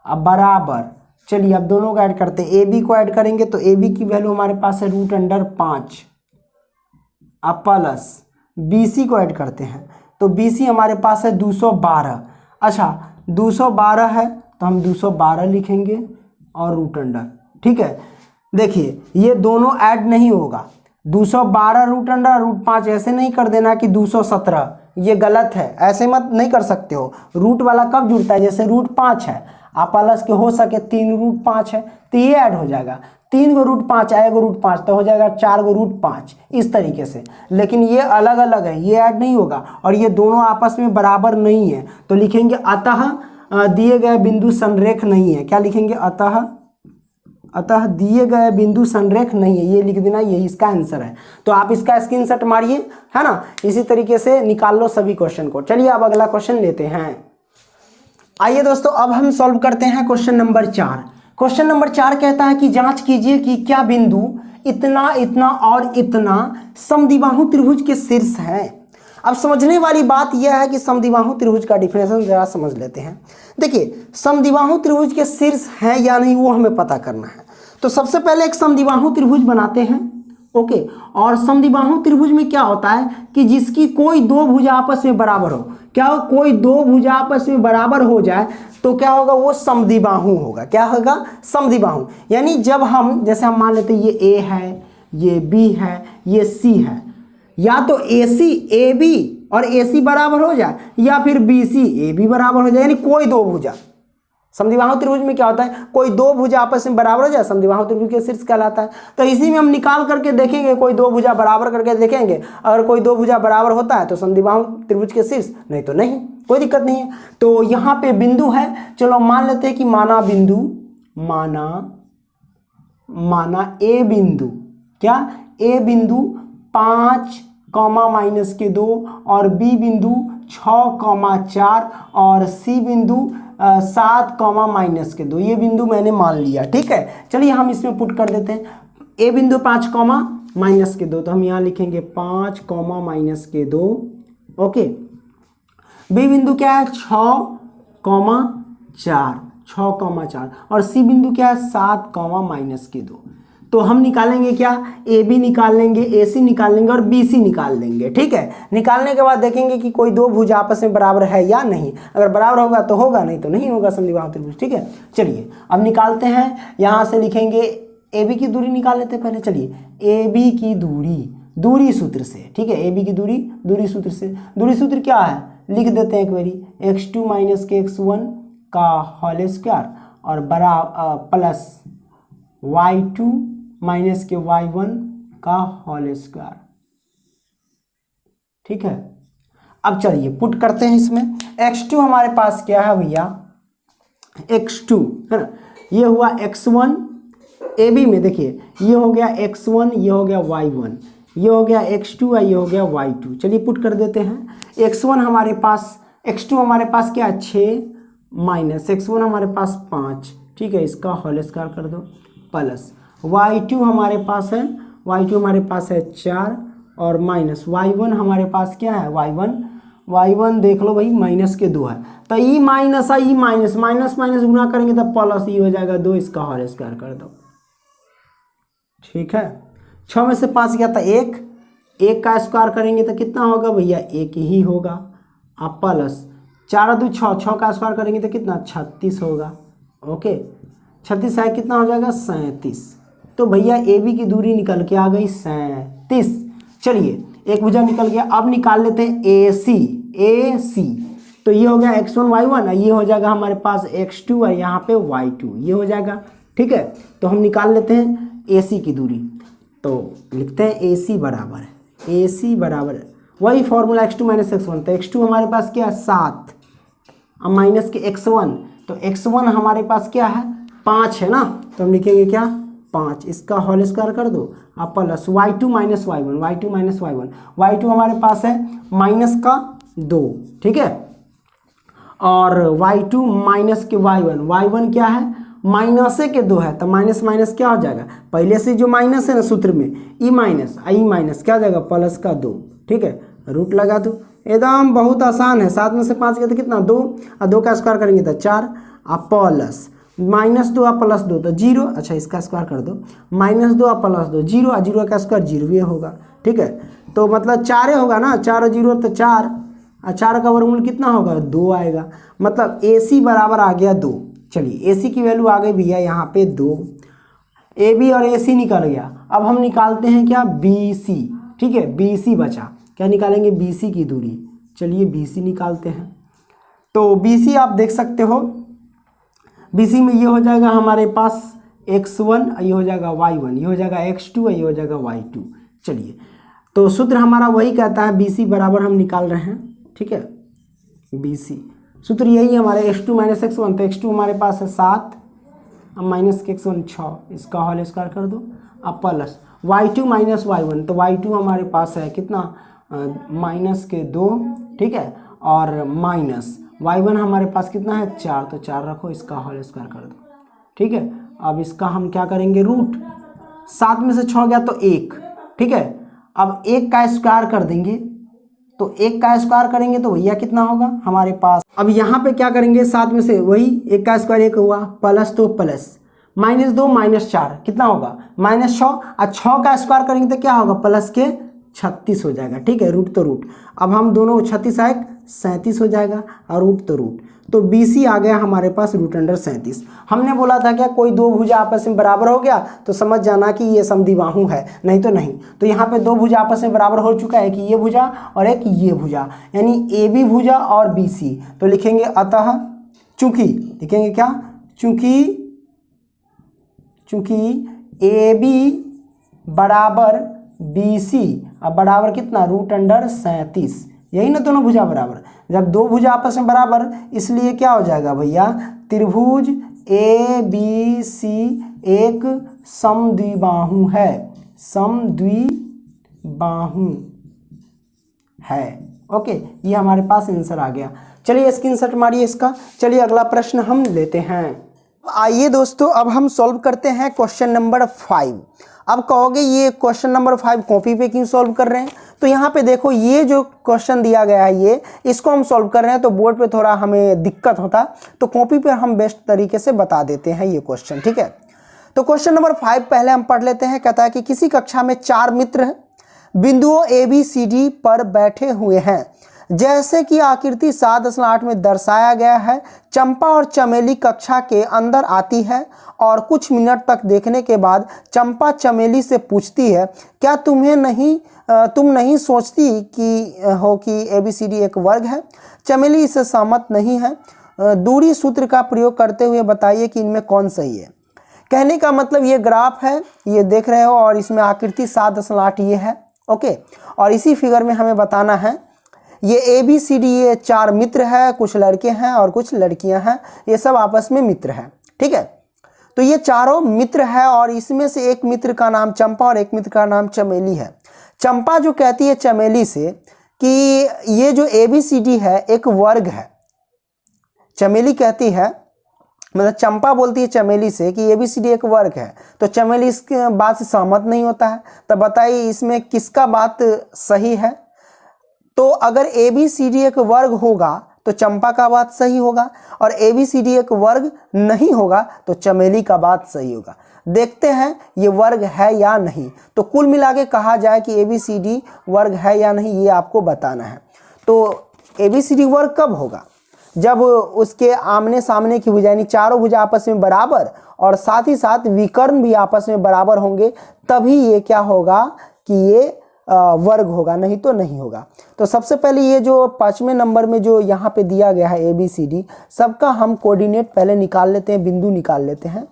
अब बराबर, चलिए अब दोनों को ऐड करते हैं, AB को ऐड करेंगे तो AB की वैल्यू हमारे पास है √5, अब प्लस BC को ऐड करते हैं तो BC हमारे पास है 212, अच्छा 212 है तो हम 212 लिखेंगे और √, ठीक है। देखिए ये दोनों ऐड नहीं होगा, 212 √, √5 ऐसे नहीं कर देना कि 217, ये गलत है, ऐसे मत नहीं कर सकते हो। रूट वाला कब जुड़ता है, जैसे √5 है, आप प्लस के हो सके 3 √5 है तो ये ऐड हो जाएगा, 3 को √5 आएगा √5 तो हो जाएगा 4 को √5, इस तरीके से। लेकिन ये अलग अलग है, ये ऐड नहीं होगा और ये दोनों आपस में बराबर नहीं है, तो लिखेंगे अतः दिए गए बिंदु संरेख नहीं है। क्या लिखेंगे, अतः दिए गए बिंदु संरेख नहीं है, ये लिख देना, यही इसका आंसर है। तो आप इसका स्क्रीनशॉट मारिए, है ना, इसी तरीके से निकाल लो सभी क्वेश्चन को। चलिए अब अगला क्वेश्चन लेते हैं। आइए दोस्तों अब हम सॉल्व करते हैं क्वेश्चन नंबर 4। क्वेश्चन नंबर 4 कहता है कि जांच कीजिए कि क्या बिंदु इतना, इतना और इतना समद्विबाहु त्रिभुज के शीर्ष है। अब समझने वाली बात यह है कि समद्विबाहु त्रिभुज का डिफिनेशन जरा समझ लेते हैं। देखिए समद्विबाहु त्रिभुज के शीर्ष है या नहीं वो हमें पता करना है, तो सबसे पहले एक समद्विबाहु त्रिभुज बनाते हैं, ओके। और समद्विबाहु त्रिभुज में क्या होता है कि जिसकी कोई दो भुजा आपस में बराबर हो, क्या हो, कोई दो भुजा आपस में बराबर हो जाए तो क्या होगा, वो समद्विबाहु होगा। क्या होगा, समद्विबाहु। यानी जब हम, जैसे हम मान लेते हैं ये A है, ये B है, ये C है, या तो AB और AC बराबर हो जाए या फिर BC AB बराबर हो जाए, यानी कोई दो भुजा। समद्विबाहु त्रिभुज में क्या होता है, कोई दो भुजा आपस में बराबर हो जाए, समद्विबाहु त्रिभुज के शीर्ष कहलाता है। तो इसी में हम निकाल करके देखेंगे, कोई दो भुजा बराबर करके देखेंगे, अगर कोई दो भुजा बराबर होता है तो समद्विबाहु त्रिभुज के शीर्ष, नहीं तो नहीं, कोई दिक्कत नहीं है। तो यहाँ पे बिंदु है, चलो मान लेते हैं कि माना बिंदु, माना A बिंदु, क्या A बिंदु 5, -2 और B बिंदु 6, 4 और C बिंदु 7, -2, ये बिंदु मैंने मान लिया, ठीक है। चलिए हम इसमें पुट कर देते हैं, A बिंदु 5, -2, तो हम यहाँ लिखेंगे 5, -2, ओके। B बिंदु क्या है 6, 4 और C बिंदु क्या है 7, -2। तो हम निकालेंगे क्या, AB निकाल लेंगे, AC निकाल लेंगे और BC निकाल लेंगे, ठीक है। निकालने के बाद देखेंगे कि कोई दो भुजा आपस में बराबर है या नहीं, अगर बराबर होगा तो होगा, नहीं तो नहीं होगा समद्विबाहु त्रिभुज, ठीक है। चलिए अब निकालते हैं, यहाँ से लिखेंगे AB की दूरी निकाल लेते हैं पहले। चलिए AB की दूरी, दूरी सूत्र से, ठीक है, ए बी की दूरी सूत्र से। दूरी सूत्र क्या है, लिख देते हैं एक बारी, x2 माइनस के x1 का होल स्क्वायर और बड़ा प्लस y2 माइनस के y1 का होल स्क्वायर, ठीक है। अब चलिए पुट करते हैं इसमें। x2 हमारे पास क्या है भैया, x2 है ना, ये हुआ x1, ए बी में देखिए ये हो गया x1, ये हो गया y1, ये हो गया x2 और ये हो गया y2। चलिए पुट कर देते हैं। x1 हमारे पास, x2 हमारे पास क्या है 6 माइनस x1 हमारे पास 5, ठीक है, इसका होल स्क्वायर कर दो, प्लस y2 हमारे पास है, y2 हमारे पास है 4 और माइनस y1 हमारे पास क्या है, y1 देख लो भाई माइनस के 2 है, तो ई माइनस है, ई माइनस माइनस माइनस गुना करेंगे तो प्लस ई हो जाएगा 2, इसका होल स्क्वायर कर दो, ठीक है। 6 में से 5 गया था 1, 1 का स्क्वायर करेंगे तो कितना होगा भैया, 1 ही होगा। अब प्लस 4 2 6, 6 का स्क्वायर करेंगे तो कितना 36 होगा, ओके। 36 है कितना हो जाएगा 37। तो भैया ए बी की दूरी निकल के आ गई 37। चलिए एक भुजा निकल गया, अब निकाल लेते हैं ए सी। तो ये हो गया x1 y1, ये हो जाएगा हमारे पास x2 और यहाँ पे y2, ये हो जाएगा, ठीक है। तो हम निकाल लेते हैं ए सी की दूरी, तो लिखते हैं ए सी बराबर वही फॉर्मूला x2 माइनस x1, तो x2 हमारे पास क्या है 7, अब माइनस के x1, तो x1 हमारे पास क्या है 5 है ना, तो हम लिखेंगे क्या 5, इसका होल स्क्वायर कर दो, अब plus y2 minus y1, y2 हमारे पास है माइनस का 2, ठीक है, और y2 माइनस के y1 क्या है माइनस के 2 है, तो माइनस माइनस क्या हो जाएगा, पहले से जो माइनस है ना सूत्र में ई माइनस क्या हो जाएगा प्लस का 2, ठीक है, रूट लगा दो, एकदम बहुत आसान है। 7 में से 5 गया तो कितना 2, और 2 का स्क्वायर करेंगे तो 4, और प्लस -2 और +2 तो 0, अच्छा इसका स्क्वायर कर दो, -2 और +2 0, और 0 का स्क्वायर 0 ही होगा, ठीक है। तो मतलब 4 होगा ना, 4 और 0 तो 4, और 4 का वर्गमूल कितना होगा 2 आएगा, मतलब ए सी बराबर आ गया 2। चलिए ए सी की वैल्यू आ गई भैया यहाँ पे 2, ए बी और ए सी निकल गया। अब हम निकालते हैं क्या बी सी, ठीक है, बी सी बचा, क्या निकालेंगे बी सी की दूरी, चलिए बी सी निकालते हैं। तो बी सी आप देख सकते हो, बी सी में ये हो जाएगा हमारे पास x1, ये हो जाएगा y1, ये हो जाएगा x2, ये हो जाएगा y2। चलिए तो सूत्र हमारा वही कहता है, बी सी बराबर हम निकाल रहे हैं, ठीक है, बी सी सूत्र यही हमारे x2 माइनस x1, तो x2 हमारे पास है 7, अब माइनस के x1 6, इसका होल स्क्वायर कर दो, अब प्लस y2 माइनस y1, तो y2 हमारे पास है कितना माइनस के 2, ठीक है, और माइनस y1 हमारे पास कितना है 4, तो 4 रखो, इसका होल स्क्वायर कर दो, ठीक है। अब इसका हम क्या करेंगे रूट, 7 में से 6 गया तो 1, ठीक है, अब 1 का स्क्वायर कर देंगे, तो 1 का स्क्वायर करेंगे तो भैया कितना होगा हमारे पास, अब यहाँ पे क्या करेंगे 7 में से वही 1 का स्क्वायर 1 हुआ, प्लस तो प्लस -2 -4 कितना होगा -6, और 6 का स्क्वायर करेंगे तो क्या होगा प्लस के 36 हो जाएगा, ठीक है, रूट तो रूट, अब हम दोनों 36 आए 37 हो जाएगा, और रूट तो रूट, तो बी सी आ गया हमारे पास √37। हमने बोला था क्या कोई दो भुजा आपस में बराबर हो गया तो समझ जाना कि ये समद्विबाहु है, नहीं तो नहीं। तो यहाँ पे दो भुजा आपस में बराबर हो चुका है, कि ये भुजा और एक ये भुजा, यानी ए बी भुजा और बी सी। तो लिखेंगे अतः चूंकि, लिखेंगे क्या, चूंकि ए बी बराबर बी सी, अब बराबर कितना √37, यही ना दोनों भुजा बराबर। जब दो भुजा आपस में बराबर, इसलिए क्या हो जाएगा भैया, त्रिभुज ए बी सी एक समद्विबाहु है, समद्विबाहु है। ओके, ये हमारे पास आंसर आ गया। चलिए स्क्रीनशॉट मारिए इसका। चलिए अगला प्रश्न हम लेते हैं। आइए दोस्तों, अब हम सॉल्व करते हैं क्वेश्चन नंबर 5। अब कहोगे ये क्वेश्चन नंबर 5 कॉपी पे क्यों सॉल्व कर रहे हैं, तो यहाँ पे देखो ये जो क्वेश्चन दिया गया है ये, इसको हम सॉल्व कर रहे हैं तो बोर्ड पे थोड़ा हमें दिक्कत होता, तो कॉपी पे हम बेस्ट तरीके से बता देते हैं ये क्वेश्चन, ठीक है। तो क्वेश्चन नंबर 5 पहले हम पढ़ लेते हैं। कहता है कि किसी कक्षा में 4 मित्र बिंदुओं ए बी सी डी पर बैठे हुए हैं, जैसे कि आकृति 7.8 में दर्शाया गया है, चंपा और चमेली कक्षा के अंदर आती है और कुछ मिनट तक देखने के बाद चंपा चमेली से पूछती है, क्या तुम नहीं सोचती कि ABCD एक वर्ग है? चमेली इससे सहमत नहीं है। दूरी सूत्र का प्रयोग करते हुए बताइए कि इनमें कौन सही है। कहने का मतलब ये ग्राफ है, ये देख रहे हो, और इसमें आकृति 7.8 ये है। ओके, और इसी फिगर में हमें बताना है ये ABCD ये 4 मित्र है, कुछ लड़के हैं और कुछ लड़कियां हैं, ये सब आपस में मित्र हैं। ठीक है, तो ये चारों मित्र है और इसमें से एक मित्र का नाम चंपा और एक मित्र का नाम चमेली है। चंपा जो कहती है चमेली से कि ये जो ABCD है एक वर्ग है। चमेली कहती है, मतलब चंपा बोलती है चमेली से कि ABCD एक वर्ग है, तो चमेली इसके बात से सहमत नहीं होता है। तो बताइए इसमें किसका बात सही है? तो अगर ABCD एक वर्ग होगा तो चंपा का बात सही होगा, और ABCD एक वर्ग नहीं होगा तो चमेली का बात सही होगा। देखते हैं ये वर्ग है या नहीं। तो कुल मिला के कहा जाए कि ABCD वर्ग है या नहीं, ये आपको बताना है। तो ABCD वर्ग कब होगा? जब उसके आमने सामने की भुजा यानी चारों भुजा आपस में बराबर और साथ ही साथ विकर्ण भी आपस में बराबर होंगे, तभी ये क्या होगा कि ये वर्ग होगा, नहीं तो नहीं होगा। तो सबसे पहले ये जो 5वें नंबर में जो यहाँ पे दिया गया है ABCD, सबका हम कोऑर्डिनेट पहले निकाल लेते हैं, बिंदु निकाल लेते हैं।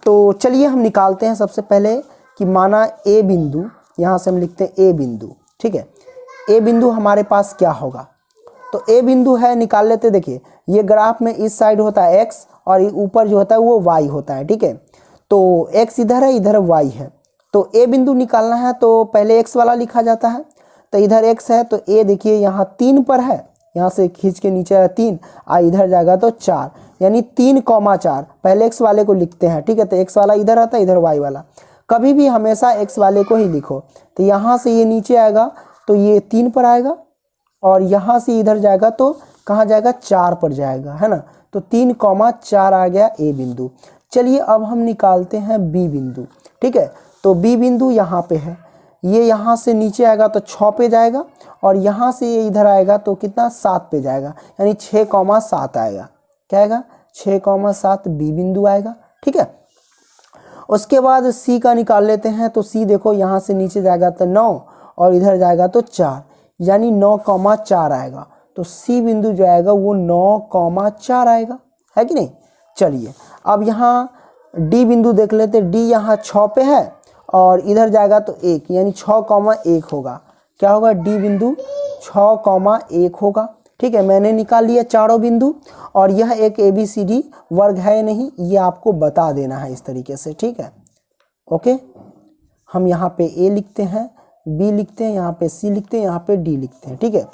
तो चलिए हम निकालते हैं सबसे पहले कि माना A बिंदु, यहाँ से हम लिखते हैं A बिंदु। ठीक है, A बिंदु हमारे पास क्या होगा? तो A बिंदु है, निकाल लेते। देखिए ये ग्राफ में इस साइड होता है X और ऊपर जो होता है वो Y होता है। ठीक है, तो X इधर है, इधर Y है। तो A बिंदु निकालना है तो पहले X वाला लिखा जाता है। तो इधर X है तो A देखिए यहाँ 3 पर है, यहाँ से खींच के नीचे है 3 और इधर जाएगा तो 4, यानी 3,4 पहले X वाले को लिखते हैं। ठीक है, तो X वाला इधर आता है, इधर Y वाला। कभी भी हमेशा X वाले को ही लिखो। तो यहाँ से ये नीचे आएगा तो ये 3 पर आएगा और यहाँ से इधर जाएगा तो कहाँ जाएगा? 4 पर जाएगा, है ना। तो 3,4 आ गया A बिंदु। चलिए अब हम निकालते हैं B बिंदु। ठीक है, तो B बिंदु यहाँ पे है, ये यहाँ से नीचे आएगा तो 6 पे जाएगा और यहाँ से ये इधर आएगा तो कितना? 7 पे जाएगा, यानी 6,7 आएगा। क्या आएगा? 6,7 B बिंदु आएगा। ठीक है, उसके बाद C का निकाल लेते हैं। तो C देखो यहाँ से नीचे जाएगा तो 9 और इधर जाएगा तो 4, यानी 9,4 आएगा। तो C बिंदु जो आएगा वो 9,4 आएगा, है कि नहीं। चलिए अब यहाँ D बिंदु देख लेते। D यहाँ 6 पे है और इधर जाएगा तो 1, यानी 6,1 होगा। क्या होगा? D बिंदु 6,1 होगा। ठीक है, मैंने निकाल लिया चारों बिंदु और यह एक ABCD वर्ग है या नहीं ये आपको बता देना है इस तरीके से। ठीक है, ओके, हम यहाँ पे A लिखते हैं, B लिखते हैं, यहाँ पे C लिखते हैं, यहाँ पे D लिखते हैं। ठीक है,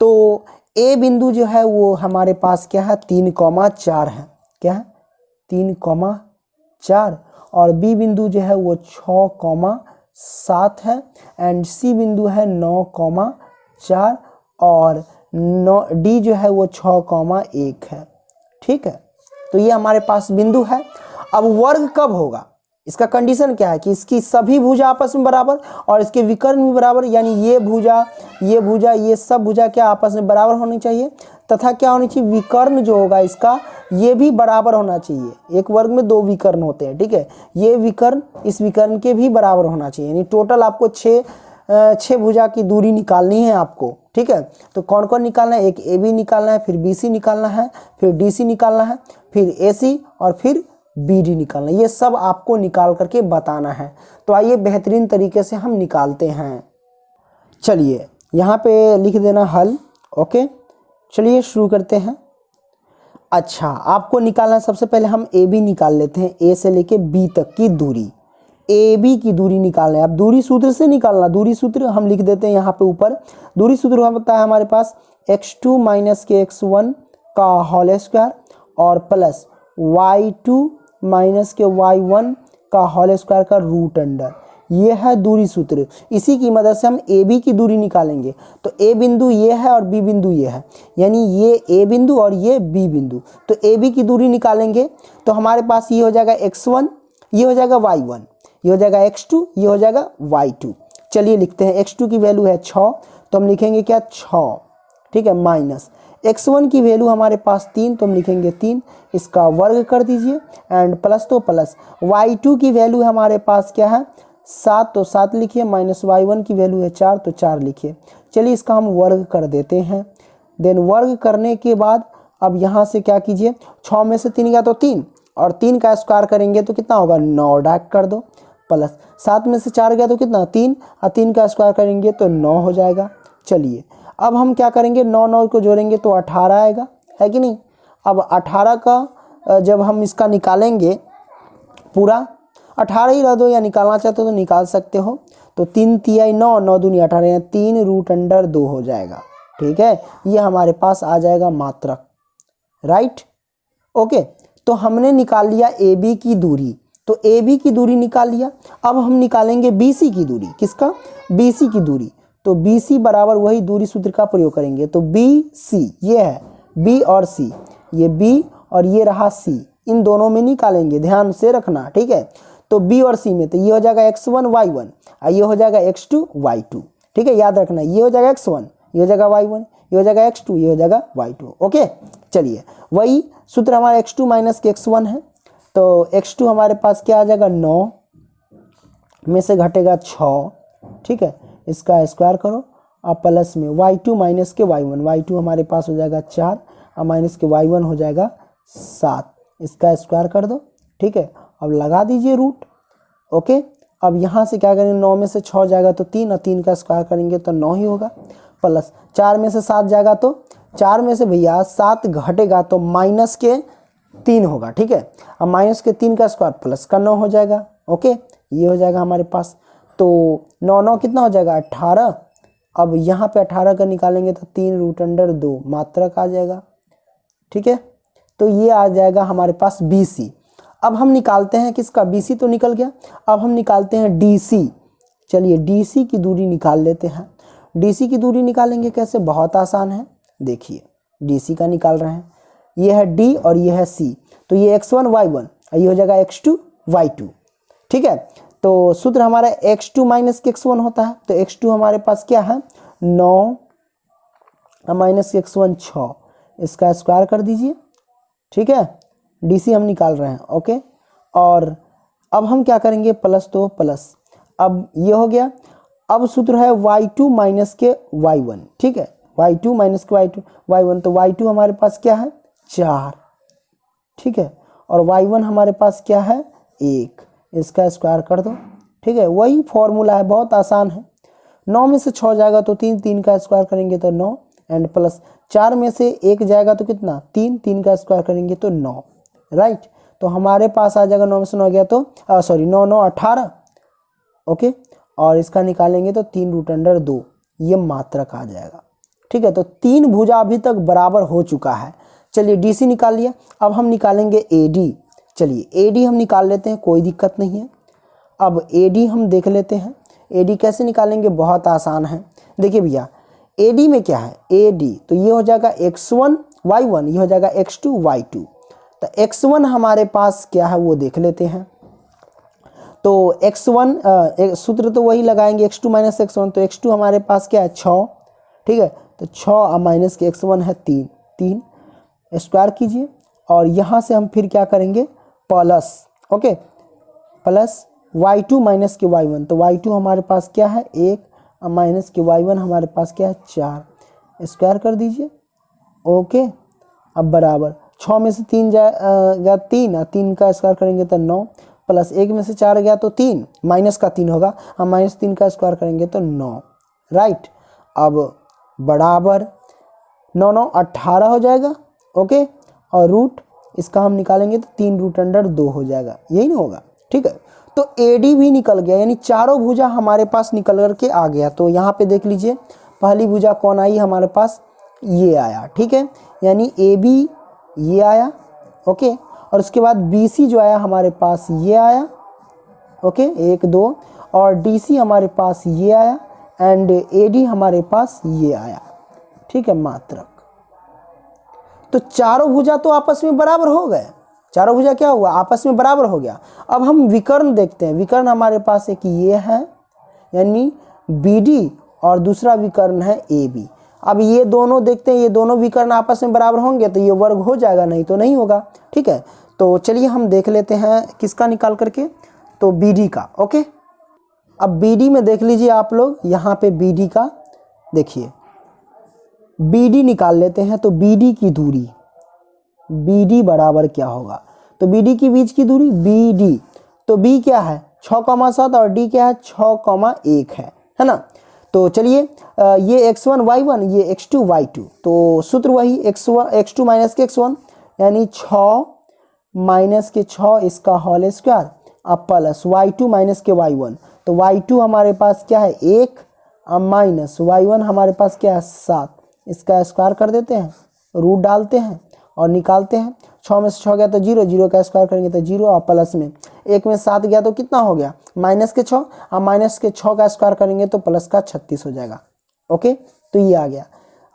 तो A बिंदु जो है वो हमारे पास क्या है? 3,4 है। क्या है? 3,4। और B बिंदु जो है वो 6,7 है एंड C बिंदु है 9,4 और D जो है वो 6,1 है। ठीक है, तो ये हमारे पास बिंदु है। अब वर्ग कब होगा? इसका कंडीशन क्या है कि इसकी सभी भुजा आपस में बराबर और इसके विकर्ण भी बराबर, यानी ये भुजा ये सब भुजा क्या आपस में बराबर होनी चाहिए, तथा क्या होनी चाहिए? विकर्ण जो होगा इसका ये भी बराबर होना चाहिए। एक वर्ग में 2 विकर्ण होते हैं। ठीक है, ये विकर्ण इस विकर्ण के भी बराबर होना चाहिए, यानी टोटल आपको 6 भुजा की दूरी निकालनी है आपको। ठीक है, तो कौन कौन निकालना है? एक AB निकालना है, फिर BC निकालना है, फिर DC निकालना है, फिर AC और फिर BD निकालना। ये सब आपको निकाल करके बताना है। तो आइए बेहतरीन तरीके से हम निकालते हैं। चलिए यहाँ पे लिख देना हल। ओके, चलिए शुरू करते हैं। अच्छा, आपको निकालना है, सबसे पहले हम AB निकाल लेते हैं। A से लेके B तक की दूरी, AB की दूरी निकालना है। अब दूरी सूत्र से निकालना, दूरी सूत्र हम लिख देते हैं यहाँ पे ऊपर। दूरी सूत्र होता है हमारे पास x2 - के x1 का होल स्क्वायर और प्लस y2 - के y1 का होल स्क्वायर का रूट अंडर। ये है दूरी सूत्र। इसी की मदद से हम AB की दूरी निकालेंगे। तो A बिंदु ये है और B बिंदु ये है, यानी ये A बिंदु और ये B बिंदु। तो AB की दूरी निकालेंगे तो हमारे पास ये हो जाएगा x1, ये हो जाएगा y1, ये हो जाएगा x2, ये हो जाएगा y2। चलिए लिखते हैं। x2 की वैल्यू है 6, तो हम लिखेंगे क्या? 6। ठीक है, माइनस x1 की वैल्यू हमारे पास 3, तो हम लिखेंगे 3, इसका वर्ग कर दीजिए एंड प्लस तो प्लस y2 की वैल्यू हमारे पास क्या है 7, तो 7 लिखिए, माइनस y1 की वैल्यू है 4, तो 4 लिखिए। चलिए इसका हम वर्ग कर देते हैं। देन वर्ग करने के बाद अब यहाँ से क्या कीजिए, 6 में से 3 गया तो 3, और 3 का स्क्वायर करेंगे तो कितना होगा 9 डाक कर दो, प्लस 7 में से 4 गया तो कितना 3, और 3 का स्क्वायर करेंगे तो 9 हो जाएगा। चलिए अब हम क्या करेंगे, 9 को जोड़ेंगे तो 18 आएगा, है कि नहीं। अब 18 का जब हम इसका निकालेंगे पूरा 18 ही रह दो, या निकालना चाहते हो तो निकाल सकते हो। तो 3 तिहाई 9, 9 दूनी 18, 3 रूट अंडर 2 हो जाएगा। ठीक है, ये हमारे पास आ जाएगा मात्रक, राइट। ओके, तो हमने निकाल लिया ए बी की दूरी, तो ए बी की दूरी निकाल लिया। अब हम निकालेंगे बी सी की दूरी, किसका, बी सी की दूरी। तो बी सी बराबर वही दूरी सूत्र का प्रयोग करेंगे। तो बी सी ये है बी और सी, ये बी और ये रहा सी, इन दोनों में निकालेंगे, ध्यान से रखना, ठीक है। तो बी और सी में तो ये हो जाएगा x1 y1 और ये हो जाएगा x2 y2, ठीक है, याद रखना, ये हो जाएगा x1, ये हो जाएगा y1, ये हो जाएगा x2, ये हो जाएगा y2। ओके, चलिए वही सूत्र हमारा x2 माइनस के x1 है। तो x2 हमारे पास क्या आ जाएगा 9 में से घटेगा 6, ठीक है, इसका स्क्वायर करो। अब प्लस में y2 माइनस के y1, y2 हमारे पास हो जाएगा 4 और माइनस के y1 हो जाएगा 7, इसका स्क्वायर कर दो, ठीक है। अब लगा दीजिए रूट। ओके, अब यहाँ से क्या करेंगे, 9 में से 6 जाएगा तो 3, और 3 का स्क्वायर करेंगे तो 9 ही होगा, प्लस 4 में से 7 जाएगा तो 4 में से भैया 7 घटेगा तो माइनस के 3 होगा, ठीक है। अब माइनस के 3 का स्क्वायर प्लस का 9 हो जाएगा। ओके, ये हो जाएगा हमारे पास। तो 9 9 कितना हो जाएगा 18। अब यहाँ पे 18 का निकालेंगे तो 3 रूट अंडर 2 मात्रक आ जाएगा, ठीक है। तो ये आ जाएगा हमारे पास बी सी। अब हम निकालते हैं किसका, बी सी तो निकल गया, अब हम निकालते हैं डी सी। चलिए डी सी की दूरी निकाल लेते हैं। डी सी की दूरी निकालेंगे कैसे, बहुत आसान है, देखिए डी सी का निकाल रहे हैं, ये है डी और ये है सी, तो ये x1 y1 और ये हो जाएगा x2 y2, ठीक है। तो सूत्र हमारा x2 माइनस के x1 होता है, तो x2 हमारे पास क्या है 9 माइनस के x1 6, इसका स्क्वायर कर दीजिए, ठीक है। डीसी हम निकाल रहे हैं। ओके, और अब हम क्या करेंगे, प्लस तो प्लस, अब ये हो गया। अब सूत्र है y2 माइनस के y1, ठीक है, y2 माइनस के y1, तो y2 हमारे पास क्या है 4, ठीक है, और y1 हमारे पास क्या है 1, इसका स्क्वायर कर दो, ठीक है। वही फॉर्मूला है, बहुत आसान है। 9 में से 6 जाएगा तो 3, 3 का स्क्वायर करेंगे तो 9, एंड प्लस 4 में से 1 जाएगा तो कितना 3, 3 का स्क्वायर करेंगे तो 9, राइट। तो हमारे पास आ जाएगा 9 में से 9 गया तो 9 9 18, ओके, और इसका निकालेंगे तो 3 रूट अंडर 2, ये मात्रक आ जाएगा, ठीक है। तो 3 भुजा अभी तक बराबर हो चुका है। चलिए डीसी निकाल लिया, अब हम निकालेंगे एडी। चलिए एडी हम निकाल लेते हैं, कोई दिक्कत नहीं है। अब एडी हम देख लेते हैं, एडी कैसे निकालेंगे, बहुत आसान है। देखिए भैया एडी में क्या है, एडी तो ये हो जाएगा x1 y1, ये हो जाएगा x2 y2। तो x1 हमारे पास क्या है वो देख लेते हैं। तो x1 सूत्र तो वही लगाएंगे, x2 माइनस x1, तो x2 हमारे पास क्या है 6, ठीक है, तो 6 माइनस के x1 है 3, 3 स्क्वायर कीजिए, और यहाँ से हम फिर क्या करेंगे plus, okay, plus y2 minus के y1, तो y2 हमारे पास क्या है 1, माइनस के y1 हमारे पास क्या है 4, स्क्वायर कर दीजिए। ओके, अब बराबर 6 में से 3 गया 3, और 3 का स्क्वायर करेंगे तो 9, प्लस 1 में से 4 गया तो 3, माइनस का 3 होगा, हम माइनस 3 का स्क्वायर करेंगे तो 9, राइट। अब बराबर 9 9 18 हो जाएगा, ओके, और रूट इसका हम निकालेंगे तो 3 रूट अंडर 2 हो जाएगा, यही ना होगा, ठीक है। तो एडी भी निकल गया, यानी चारों भुजा हमारे पास निकल कर के आ गया। तो यहाँ पे देख लीजिए पहली भुजा कौन आई हमारे पास, ये आया, ठीक है, यानी ए बी ये आया, ओके, और उसके बाद बी सी जो आया हमारे पास ये आया, ओके 1 2, और डी सी हमारे पास ये आया, एंड ए डी हमारे पास ये आया, ठीक है, मात्रक। तो चारों भुजा तो आपस में बराबर हो गए, चारों भुजा क्या हुआ आपस में बराबर हो गया। अब हम विकर्ण देखते हैं, विकर्ण हमारे पास एक ये है यानी बी डी, और दूसरा विकर्ण है ए बी। अब ये दोनों देखते हैं, ये दोनों विकर्ण आपस में बराबर होंगे तो ये वर्ग हो जाएगा, नहीं तो नहीं होगा। ठीक है, तो चलिए हम देख लेते हैं किसका निकाल करके, तो BD का। ओके, अब BD में देख लीजिए आप लोग, यहाँ पे BD का देखिए, BD निकाल लेते हैं। तो BD की दूरी, BD बराबर क्या होगा, तो BD की बीच की दूरी BD, तो B क्या है 6,7 और D क्या है 6,1 है ना। तो चलिए ये x1 y1, ये x2 y2, तो सूत्र वही x2 माइनस के x1 यानी 6 माइनस के 6 इसका होल स्क्वायर अब प्लस y2 माइनस के y1, तो y2 हमारे पास क्या है 1 अब माइनस y1 हमारे पास क्या है 7, इसका स्क्वायर कर देते हैं, रूट डालते हैं और निकालते हैं। 6 में से 6 गया तो 0, 0 का स्क्वायर करेंगे तो 0 और प्लस में 1 में 7 गया तो कितना हो गया माइनस के 6, अब माइनस के 6 का स्क्वायर करेंगे तो प्लस का 36 हो जाएगा। ओके, तो ये आ गया।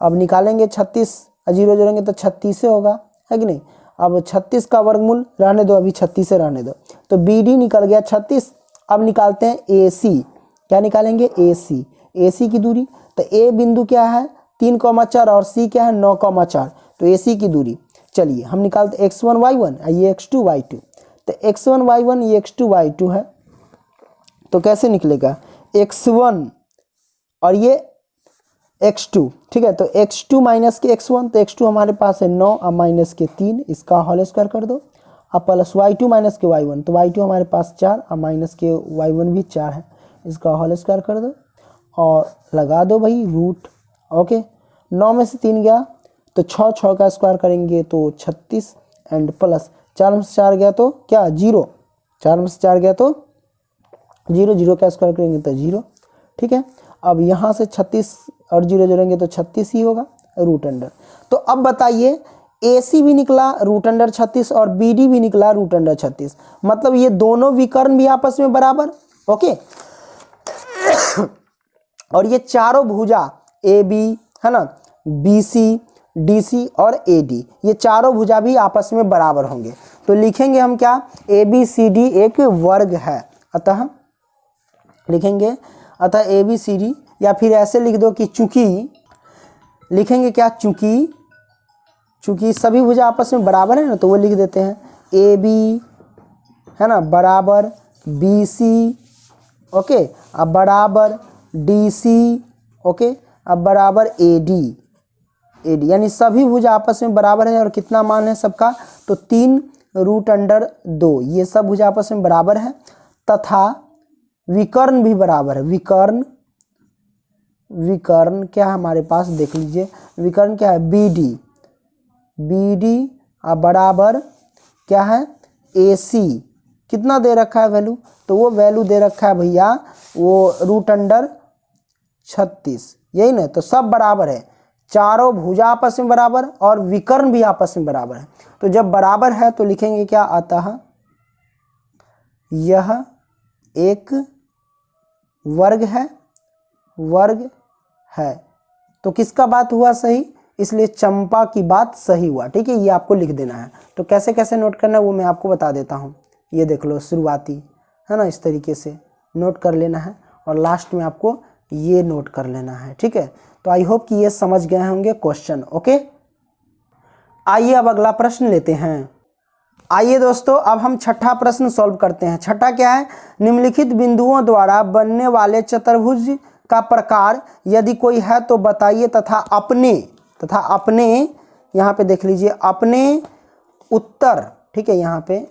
अब निकालेंगे 36, 0 जोड़ेंगे तो 36 से होगा, है कि नहीं। अब 36 का वर्गमूल रहने दो, अभी 36 से रहने दो, तो BD निकल गया 36। अब निकालते हैं AC, क्या निकालेंगे AC, AC की दूरी, तो A बिंदु क्या है 3,4 और C क्या है 9,4, तो AC की दूरी चलिए हम निकालते x1 y1 ये x2 y2, तो x1 y1 ये x2 y2 है, तो कैसे निकलेगा x1 और ये x2। ठीक है, तो x2 माइनस के x1, तो x2 हमारे पास है 9 और माइनस के 3 इसका होल स्क्वायर कर दो, अब प्लस y2 माइनस के y1, तो y2 हमारे पास 4 और माइनस के y1 भी 4 है, इसका होल स्क्वायर कर दो और लगा दो भाई रूट। ओके, 9 में से 3 गया तो 6 का स्क्वायर करेंगे तो 36 एंड प्लस 4 में से 4 गया तो क्या 0, 4 में से 4 गया तो 0, 0 का स्क्वायर करेंगे तो 0। ठीक है, अब यहाँ से 36 और 0 जोड़ेंगे तो 36 ही होगा रूट अंडर। तो अब बताइए AC भी निकला रूट अंडर 36 और BD भी निकला रूट अंडर 36, मतलब ये दोनों विकर्ण भी आपस में बराबर। ओके और ये चारों भुजा AB है ना, BC, DC और AD, ये चारों भुजा भी आपस में बराबर होंगे, तो लिखेंगे हम क्या ABCD एक वर्ग है, अतः लिखेंगे अतः ABCD, या फिर ऐसे लिख दो कि चूंकि, लिखेंगे क्या चूंकि सभी भुजा आपस में बराबर है ना, तो वो लिख देते हैं AB है ना बराबर BC, ओके, अब बराबर DC, ओके, अब बराबर AD, यानी सभी भुजा आपस में बराबर है। और कितना मान है सबका, तो 3 रूट अंडर 2, ये सब भुजा आपस में बराबर है, तथा विकर्ण भी बराबर है। विकर्ण क्या हमारे पास देख लीजिए, विकर्ण क्या है BD अब बराबर क्या है AC, कितना दे रखा है वैल्यू, तो वो वैल्यू दे रखा है भैया वो रूट अंडर 36, यही ना, तो सब बराबर है, चारों भुजा आपस में बराबर और विकर्ण भी आपस में बराबर है। तो जब बराबर है तो लिखेंगे क्या, अतः यह एक वर्ग है। तो किसका बात हुआ सही, इसलिए चंपा की बात सही हुआ। ठीक है, ये आपको लिख देना है। तो कैसे कैसे नोट करना है वो मैं आपको बता देता हूँ, ये देख लो शुरुआती है ना, इस तरीके से नोट कर लेना है और लास्ट में आपको ये नोट कर लेना है। ठीक है, तो आई होप कि ये समझ गए होंगे क्वेश्चन। ओके, आइए अब अगला प्रश्न लेते हैं। आइए दोस्तों, अब हम छठा प्रश्न सॉल्व करते हैं। छठा क्या है, निम्नलिखित बिंदुओं द्वारा बनने वाले चतुर्भुज का प्रकार यदि कोई है तो बताइए, तथा अपने यहाँ पे देख लीजिए अपने उत्तर। ठीक है, यहाँ पे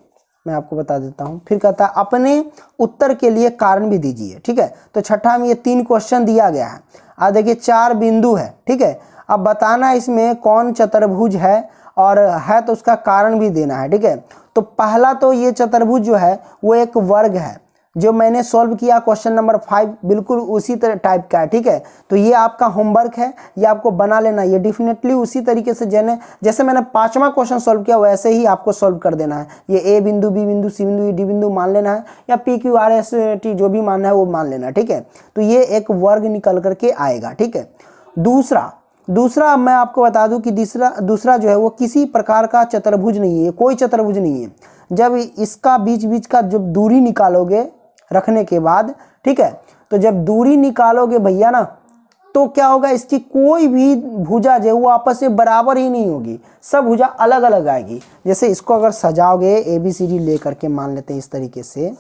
मैं आपको बता देता हूँ, फिर कहता है अपने उत्तर के लिए कारण भी दीजिए। ठीक है, तो छठा में ये 3 क्वेश्चन दिया गया है। अब देखिए 4 बिंदु है। ठीक है, अब बताना इसमें कौन चतुर्भुज है और है तो उसका कारण भी देना है। ठीक है, तो पहला तो ये चतुर्भुज जो है वो एक वर्ग है, जो मैंने सॉल्व किया क्वेश्चन नंबर 5 बिल्कुल उसी तरह टाइप का है। ठीक है, तो ये आपका होमवर्क है, ये आपको बना लेना, ये डेफिनेटली उसी तरीके से जैसे मैंने 5वां क्वेश्चन सॉल्व किया वैसे ही आपको सॉल्व कर देना है। ये A बिंदु, B बिंदु, C बिंदु, D बिंदु मान लेना है, या PQRST जो भी मानना है वो मान लेना है। ठीक है, तो ये एक वर्ग निकल करके आएगा। ठीक है, दूसरा मैं आपको बता दूं कि दूसरा जो है वो किसी प्रकार का चतुर्भुज नहीं है, कोई चतुर्भुज नहीं है। जब इसका बीच का जब दूरी निकालोगे रखने के बाद, ठीक है, तो जब दूरी निकालोगे भैया ना, तो क्या होगा, इसकी कोई भी भुजा जो है वो आपस में बराबर ही नहीं होगी, सब भुजा अलग अलग आएगी। जैसे इसको अगर सजाओगे ABCD ले करके, मान लेते हैं इस तरीके से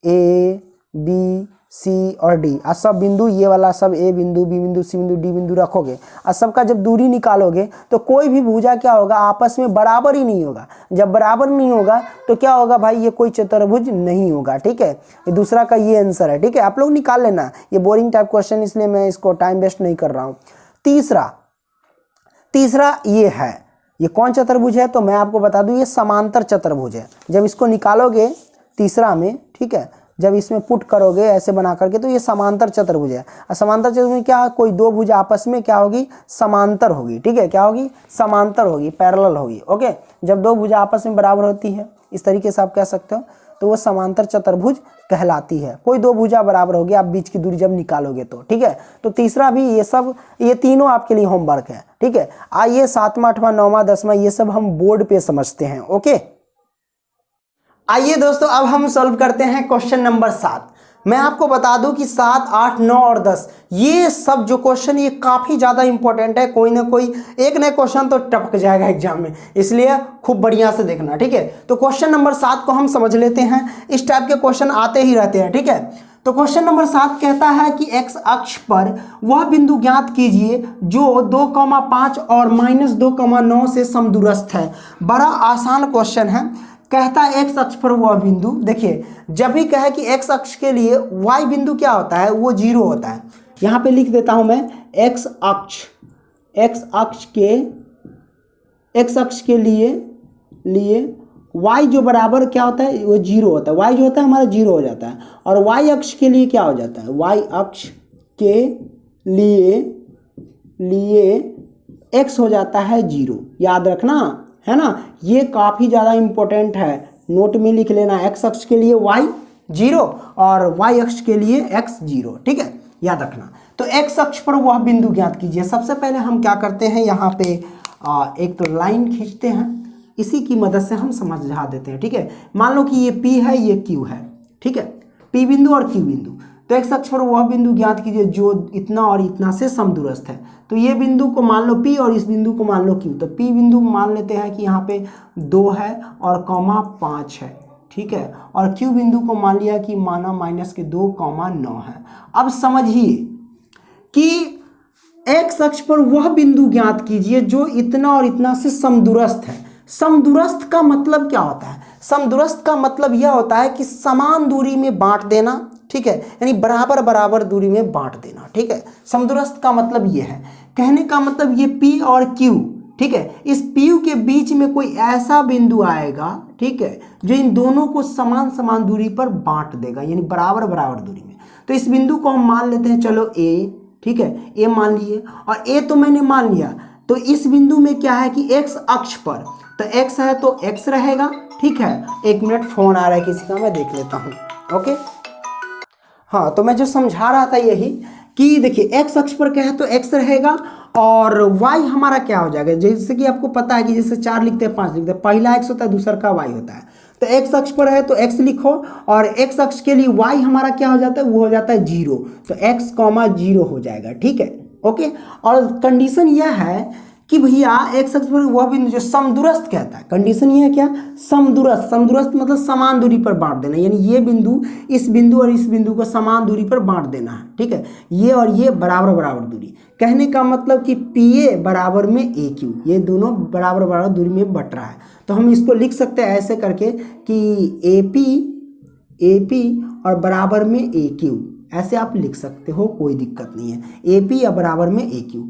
A B C और D, और सब बिंदु ये वाला सब A बिंदु B बिंदु C बिंदु D बिंदु रखोगे और सबका जब दूरी निकालोगे तो कोई भी भुजा क्या होगा, आपस में बराबर ही नहीं होगा। जब बराबर नहीं होगा तो क्या होगा भाई, ये कोई चतुर्भुज नहीं होगा। ठीक है, ये दूसरा का ये आंसर है। ठीक है, आप लोग निकाल लेना, ये बोरिंग टाइप क्वेश्चन इसलिए मैं इसको टाइम वेस्ट नहीं कर रहा हूँ। तीसरा ये है, ये कौन चतुर्भुज है, तो मैं आपको बता दूं ये समांतर चतुर्भुज है। जब इसको निकालोगे तीसरा में, ठीक है, जब इसमें पुट करोगे ऐसे बना करके तो ये समांतर चतुर्भुज है। और समांतर चतुर्भुज में क्या, कोई दो भुजा आपस में क्या होगी, समांतर होगी। ठीक है, क्या होगी, समांतर होगी, पैरेलल होगी। ओके, जब दो भुजा आपस में बराबर होती है, इस तरीके से आप कह सकते हो, तो वो समांतर चतुर्भुज कहलाती है। कोई दो भुजा बराबर होगी, आप बीच की दूरी जब निकालोगे तो। ठीक है, तो तीसरा भी ये तीनों आपके लिए होमवर्क है। ठीक है, आइए 7वां 8वां 9वां 10वां ये सब हम बोर्ड पे समझते हैं। ओके, आइए दोस्तों अब हम सॉल्व करते हैं क्वेश्चन नंबर 7। मैं आपको बता दूं कि 7, 8, 9 और 10 ये सब जो क्वेश्चन ये काफ़ी ज़्यादा इंपॉर्टेंट है। कोई ना कोई एक नए क्वेश्चन तो टपक जाएगा एग्जाम में, इसलिए खूब बढ़िया से देखना। ठीक है, तो क्वेश्चन नंबर 7 को हम समझ लेते हैं। इस टाइप के क्वेश्चन आते ही रहते हैं। ठीक है, तो क्वेश्चन नंबर 7 कहता है कि x अक्ष पर वह बिंदु ज्ञात कीजिए जो 2,5 और -2,9 से समदूरस्थ है। बड़ा आसान क्वेश्चन है। कहता है x अक्ष पर वह बिंदु, देखिए जब भी कहे कि x अक्ष के लिए y बिंदु क्या होता है, वो 0 होता है। यहाँ पे लिख देता हूँ मैं x अक्ष के लिए y जो बराबर क्या होता है, वो 0 होता है। y जो होता है हमारा 0 हो जाता है। और y अक्ष के लिए क्या हो जाता है, y अक्ष के लिए x हो जाता है 0। याद रखना है ना, ये काफ़ी ज़्यादा इंपॉर्टेंट है, नोट में लिख लेना। x अक्ष के लिए y 0 और y अक्ष के लिए x 0। ठीक है, याद रखना। तो x अक्ष पर वह बिंदु ज्ञात कीजिए। सबसे पहले हम क्या करते हैं, यहाँ पे एक तो लाइन खींचते हैं, इसी की मदद से हम समझा देते हैं। ठीक है, मान लो कि ये P है, ये Q है। ठीक है, P बिंदु और Q बिंदु। तो x अक्ष पर वह बिंदु ज्ञात कीजिए जो इतना और इतना से समदूरस्थ है। तो ये बिंदु को मान लो P और इस बिंदु को मान लो Q। तो P बिंदु मान लेते हैं कि यहाँ पे 2 है और कॉमा 5 है। ठीक है, और Q बिंदु को मान लिया कि माना -2,9 है। अब समझिए कि x अक्ष पर वह बिंदु ज्ञात कीजिए जो इतना और इतना से समदूरस्थ है। समदूरस्थ का मतलब क्या होता है, समदूरस्थ का मतलब यह होता है कि समान दूरी में बांट देना। ठीक है, यानी बराबर बराबर दूरी में बांट देना। ठीक है, समदूरस्थ का मतलब ये है। कहने का मतलब ये P और Q, ठीक है, इस PQ के बीच में कोई ऐसा बिंदु आएगा, ठीक है, जो इन दोनों को समान समान दूरी पर बांट देगा, यानी बराबर बराबर दूरी में। तो इस बिंदु को हम मान लेते हैं, चलो A। ठीक है, A मान लिए, और A तो मैंने मान लिया। तो इस बिंदु में क्या है कि x अक्ष पर, तो x है तो x रहेगा। ठीक है, 1 मिनट फोन आ रहा है किसी का, मैं देख लेता हूँ। ओके, हाँ, तो मैं जो समझा रहा था यही कि देखिए x अक्ष पर क्या है तो x रहेगा, और y हमारा क्या हो जाएगा, जैसे कि आपको पता है कि जैसे 4 लिखते हैं 5 लिखते हैं, पहला x होता है दूसरा का y होता है। तो x अक्ष पर है तो x लिखो, और x अक्ष के लिए y हमारा क्या हो जाता है, वो हो जाता है 0। तो x, 0 हो जाएगा। ठीक है, ओके। और कंडीशन यह है कि भैया x अक्ष पर वह बिंदु जो समदूरस्थ कहता है, कंडीशन ये है क्या, समदूरस्थ। समदूरस्थ मतलब समान दूरी पर बांट देना, यानी ये बिंदु इस बिंदु और इस बिंदु को समान दूरी पर बांट देना है। ठीक है, ये और ये बराबर बराबर दूरी। कहने का मतलब कि PA बराबर में AQ, ये दोनों बराबर बराबर दूरी में बट रहा है। तो हम इसको लिख सकते हैं ऐसे करके कि AP और बराबर में AQ, ऐसे आप लिख सकते हो, कोई दिक्कत नहीं है। AP या बराबर में AQ,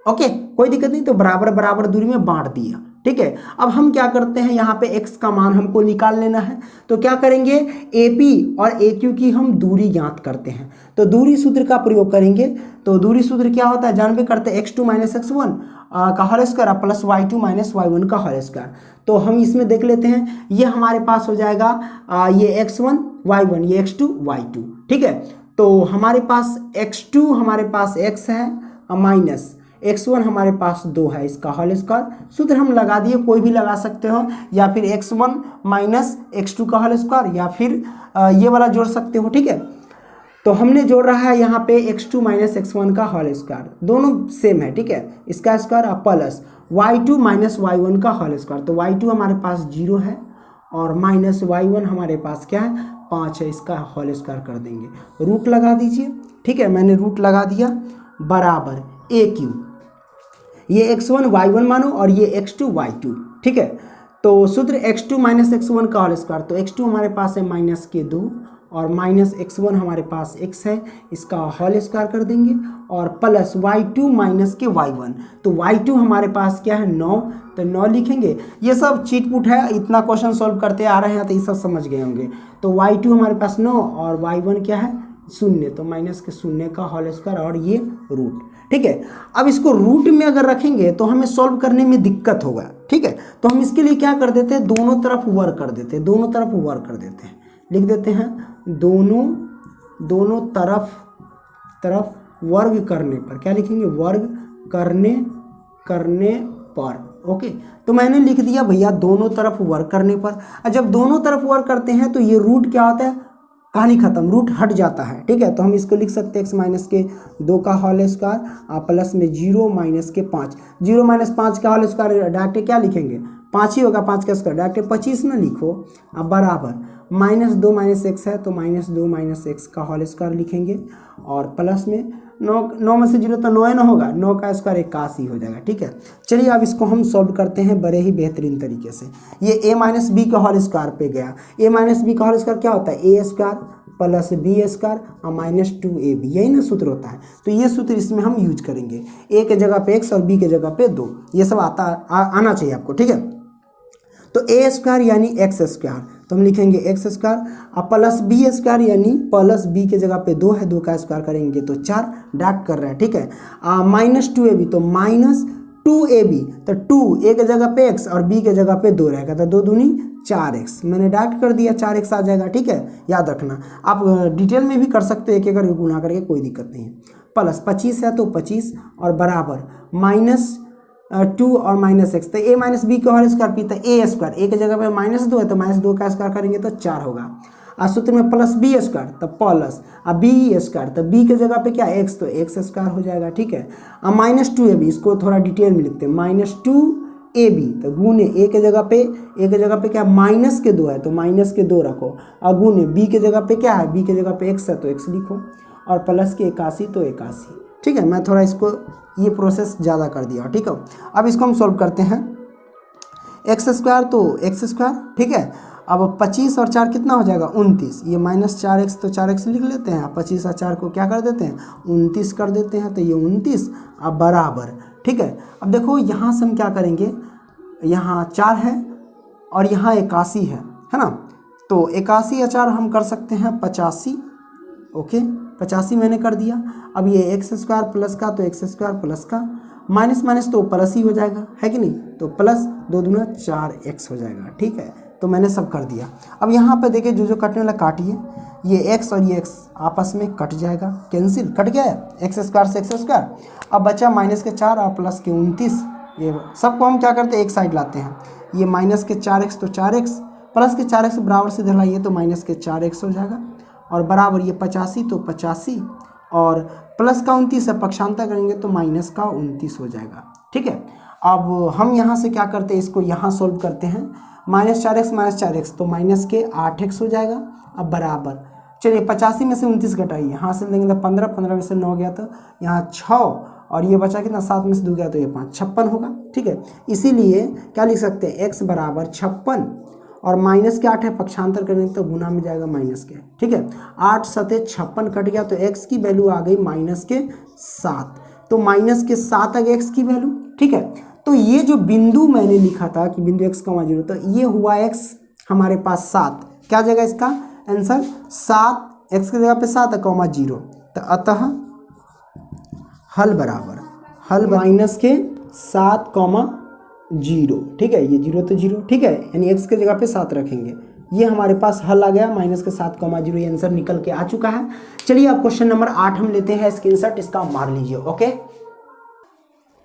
ओके, कोई दिक्कत नहीं। तो बराबर बराबर दूरी में बांट दिया। ठीक है, अब हम क्या करते हैं, यहाँ पे x का मान हमको निकाल लेना है। तो क्या करेंगे, AP और AQ की हम दूरी ज्ञात करते हैं। तो दूरी सूत्र का प्रयोग करेंगे। तो दूरी सूत्र क्या होता है, जानबे करते हैं, x2 - x1 का whole square plus y2 - y1 का होल स्क्वायर। तो हम इसमें देख लेते हैं, ये हमारे पास हो जाएगा ये x1 y1, ये x2 y2। ठीक है, तो हमारे पास x2 हमारे पास x है माइनस x1 हमारे पास 2 है, इसका होल स्क्वायर। सूत्र हम लगा दिए, कोई भी लगा सकते हो, या फिर x1 - x2 का होल स्क्वायर, या फिर ये वाला जोड़ सकते हो। ठीक है, तो हमने जोड़ रहा है यहाँ पे x2 माइनस x1 का होल स्क्वायर, दोनों सेम है, ठीक है, इसका square plus y2 minus y1 का होल स्क्वायर। तो y2 हमारे पास 0 है और माइनस y1 हमारे पास क्या है 5 है, इसका होल स्क्वायर कर देंगे, रूट लगा दीजिए, ठीक है, मैंने रूट लगा दिया, बराबर AQ, ये x1 y1 मानो और ये x2 y2, ठीक है। तो सूत्र x2 माइनस x1 का होल स्क्वायर, तो x2 हमारे पास है माइनस के 2 और माइनस x1 हमारे पास x है, इसका होल स्क्वायर कर देंगे और प्लस y2 माइनस के y1, तो y2 हमारे पास क्या है 9, तो 9 लिखेंगे। ये सब चीट पुट है, इतना क्वेश्चन सॉल्व करते आ रहे हैं तो ये सब समझ गए होंगे। तो y2 हमारे पास 9 और y1 क्या है 0, तो माइनस के 0 का होल स्क्वायर और ये रूट, ठीक है। अब इसको रूट में अगर रखेंगे तो हमें सॉल्व करने में दिक्कत होगा, ठीक है। तो हम इसके लिए क्या कर देते हैं, दोनों तरफ वर्क कर देते हैं, दोनों तरफ वर्क कर देते हैं, लिख देते हैं दोनों तरफ वर्ग करने पर, क्या लिखेंगे, वर्ग करने पर, ओके। तो मैंने लिख दिया भैया दोनों तरफ वर्क करने पर। और जब दोनों तरफ वर्क करते हैं तो ये रूट क्या होता है, कहानी खत्म, रूट हट जाता है, ठीक है। तो हम इसको लिख सकते हैं x माइनस के 2 का होल स्क्वायर प्लस में 0 माइनस के 5, 0 माइनस 5 का होल स्क्वायर डायरेक्ट क्या लिखेंगे 5 ही होगा, 5 का स्क्वायर डायरेक्ट 25 ना लिखो, अब बराबर माइनस 2 माइनस एक्स है तो माइनस 2 माइनस एक्स का होल स्क्वायर लिखेंगे और प्लस में 9 में से 0 तो 9 ना होगा, 9 का स्क्वायर 81 हो जाएगा, ठीक है। चलिए अब इसको हम सॉल्व करते हैं बड़े ही बेहतरीन तरीके से। ये a माइनस बी का होल स्क्वायर पे गया, a माइनस बी का होल स्क्वायर क्या होता है, ए स्क्वायर प्लस बी स्क्वायर और माइनस 2ab, यही ना सूत्र होता है। तो ये सूत्र इसमें हम यूज करेंगे, a के जगह पे x और b के जगह पे 2, ये सब आना चाहिए आपको, ठीक है। तो a स्क्वायर यानी x स्क्वायर, तो हम लिखेंगे x स्क्वायर और प्लस बी स्क्वायर यानी प्लस बी के जगह पे 2 है, 2 का स्क्वायर करेंगे तो 4 डायरेक्ट कर रहा है, ठीक है। माइनस 2ab तो माइनस 2ab, तो 2 a के जगह पे x और b के जगह पे 2 रहेगा, तो 2 दूनी 4x, मैंने डायरेक्ट कर दिया 4x आ जाएगा, ठीक है। याद रखना, आप डिटेल में भी कर सकते हो, एक एक करके गुना करके, कोई दिक्कत नहीं है। प्लस 25 है तो 25 और बराबर माइनस 2 और माइनस एक्स, तो a माइनस बी का होल स्क्वायर पीता a स्क्वायर, a के जगह पे माइनस 2 है तो माइनस 2 का स्क्वायर करेंगे तो 4 होगा। और सूत्र में प्लस बी स्क्वायर तो प्लस अब बी स्क्वायर, तो b के जगह पे क्या x, तो x स्क्वायर हो जाएगा, ठीक है। अब माइनस 2ab, इसको थोड़ा डिटेल में लिखते हैं, माइनस 2ab तो गुने a के जगह पे क्या माइनस के 2 है तो माइनस के 2 रखो, और गुने b के जगह पे क्या है, b के जगह पे x है तो x लिखो, और प्लस के 81 तो 81, ठीक है। मैं थोड़ा इसको ये प्रोसेस ज़्यादा कर दिया, ठीक है। अब इसको हम सॉल्व करते हैं, एक्स स्क्वायर तो एक्स स्क्वायर, ठीक है। अब 25 और 4 कितना हो जाएगा 29, ये माइनस 4x तो 4x लिख लेते हैं, 25 और 4 को क्या कर देते हैं 29 कर देते हैं, तो ये 29 अब बराबर, ठीक है। अब देखो यहाँ से हम क्या करेंगे, यहाँ 4 है और यहाँ 81 है ना, तो 81 या 4 हम कर सकते हैं 85, ओके 85 मैंने कर दिया। अब ये एक्स स्क्वायर प्लस का तो एक्स स्क्वायर प्लस का, माइनस माइनस तो प्लस ही हो जाएगा, है कि नहीं, तो प्लस 2 दूना 4x हो जाएगा, ठीक है। तो मैंने सब कर दिया। अब यहाँ पे देखिए जो कटने वाला काटिए, ये x और ये x आपस में कट जाएगा, कैंसिल, कट गया है एक्स स्क्वायर से एक्स स्क्वायर। अब बचा माइनस के 4 और प्लस के 29, ये सबको हम क्या करते हैं एक साइड लाते हैं, ये माइनस के 4x तो 4x प्लस के 4x बराबर से इधर लाइए तो माइनस के 4x हो जाएगा, और बराबर ये 85 तो 85 और प्लस का 29 है, पक्षांतर करेंगे तो माइनस का 29 हो जाएगा, ठीक है। अब हम यहाँ से क्या करते हैं, इसको यहाँ सोल्व करते हैं, माइनस 4x तो माइनस के 8x हो जाएगा। अब बराबर चलिए 85 में से 29 घटाइए, यहाँ से लेंगे तो 15, 15 में से 9 गया तो यहाँ 6 और ये बचा कितना 7 में से 2 गया तो ये 5, 56 होगा, ठीक है। इसीलिए क्या लिख सकते हैं x बराबर 56 और माइनस के 8 है, पक्षांतर करेंगे तो गुना में जाएगा माइनस के, ठीक है। 8 सते 56 कट गया तो x की वैल्यू आ गई माइनस के 7, तो माइनस के 7 आ गया x की वैल्यू, ठीक है। तो ये जो बिंदु मैंने लिखा था कि बिंदु x, 0 तो ये हुआ x हमारे पास 7, क्या जगह इसका आंसर 7, x की जगह पे 7 है 0, तो अतः हल बराबर हल माइनस के 7, 0, ठीक है। ये 0 तो 0, ठीक है, यानी x के जगह पे 7 रखेंगे, ये हमारे पास हल आ गया माइनस के 7, 0, ये आंसर निकल के आ चुका है। चलिए अब क्वेश्चन नंबर 8 हम लेते हैं, स्क्रीनशॉट इसका मार लीजिए, ओके।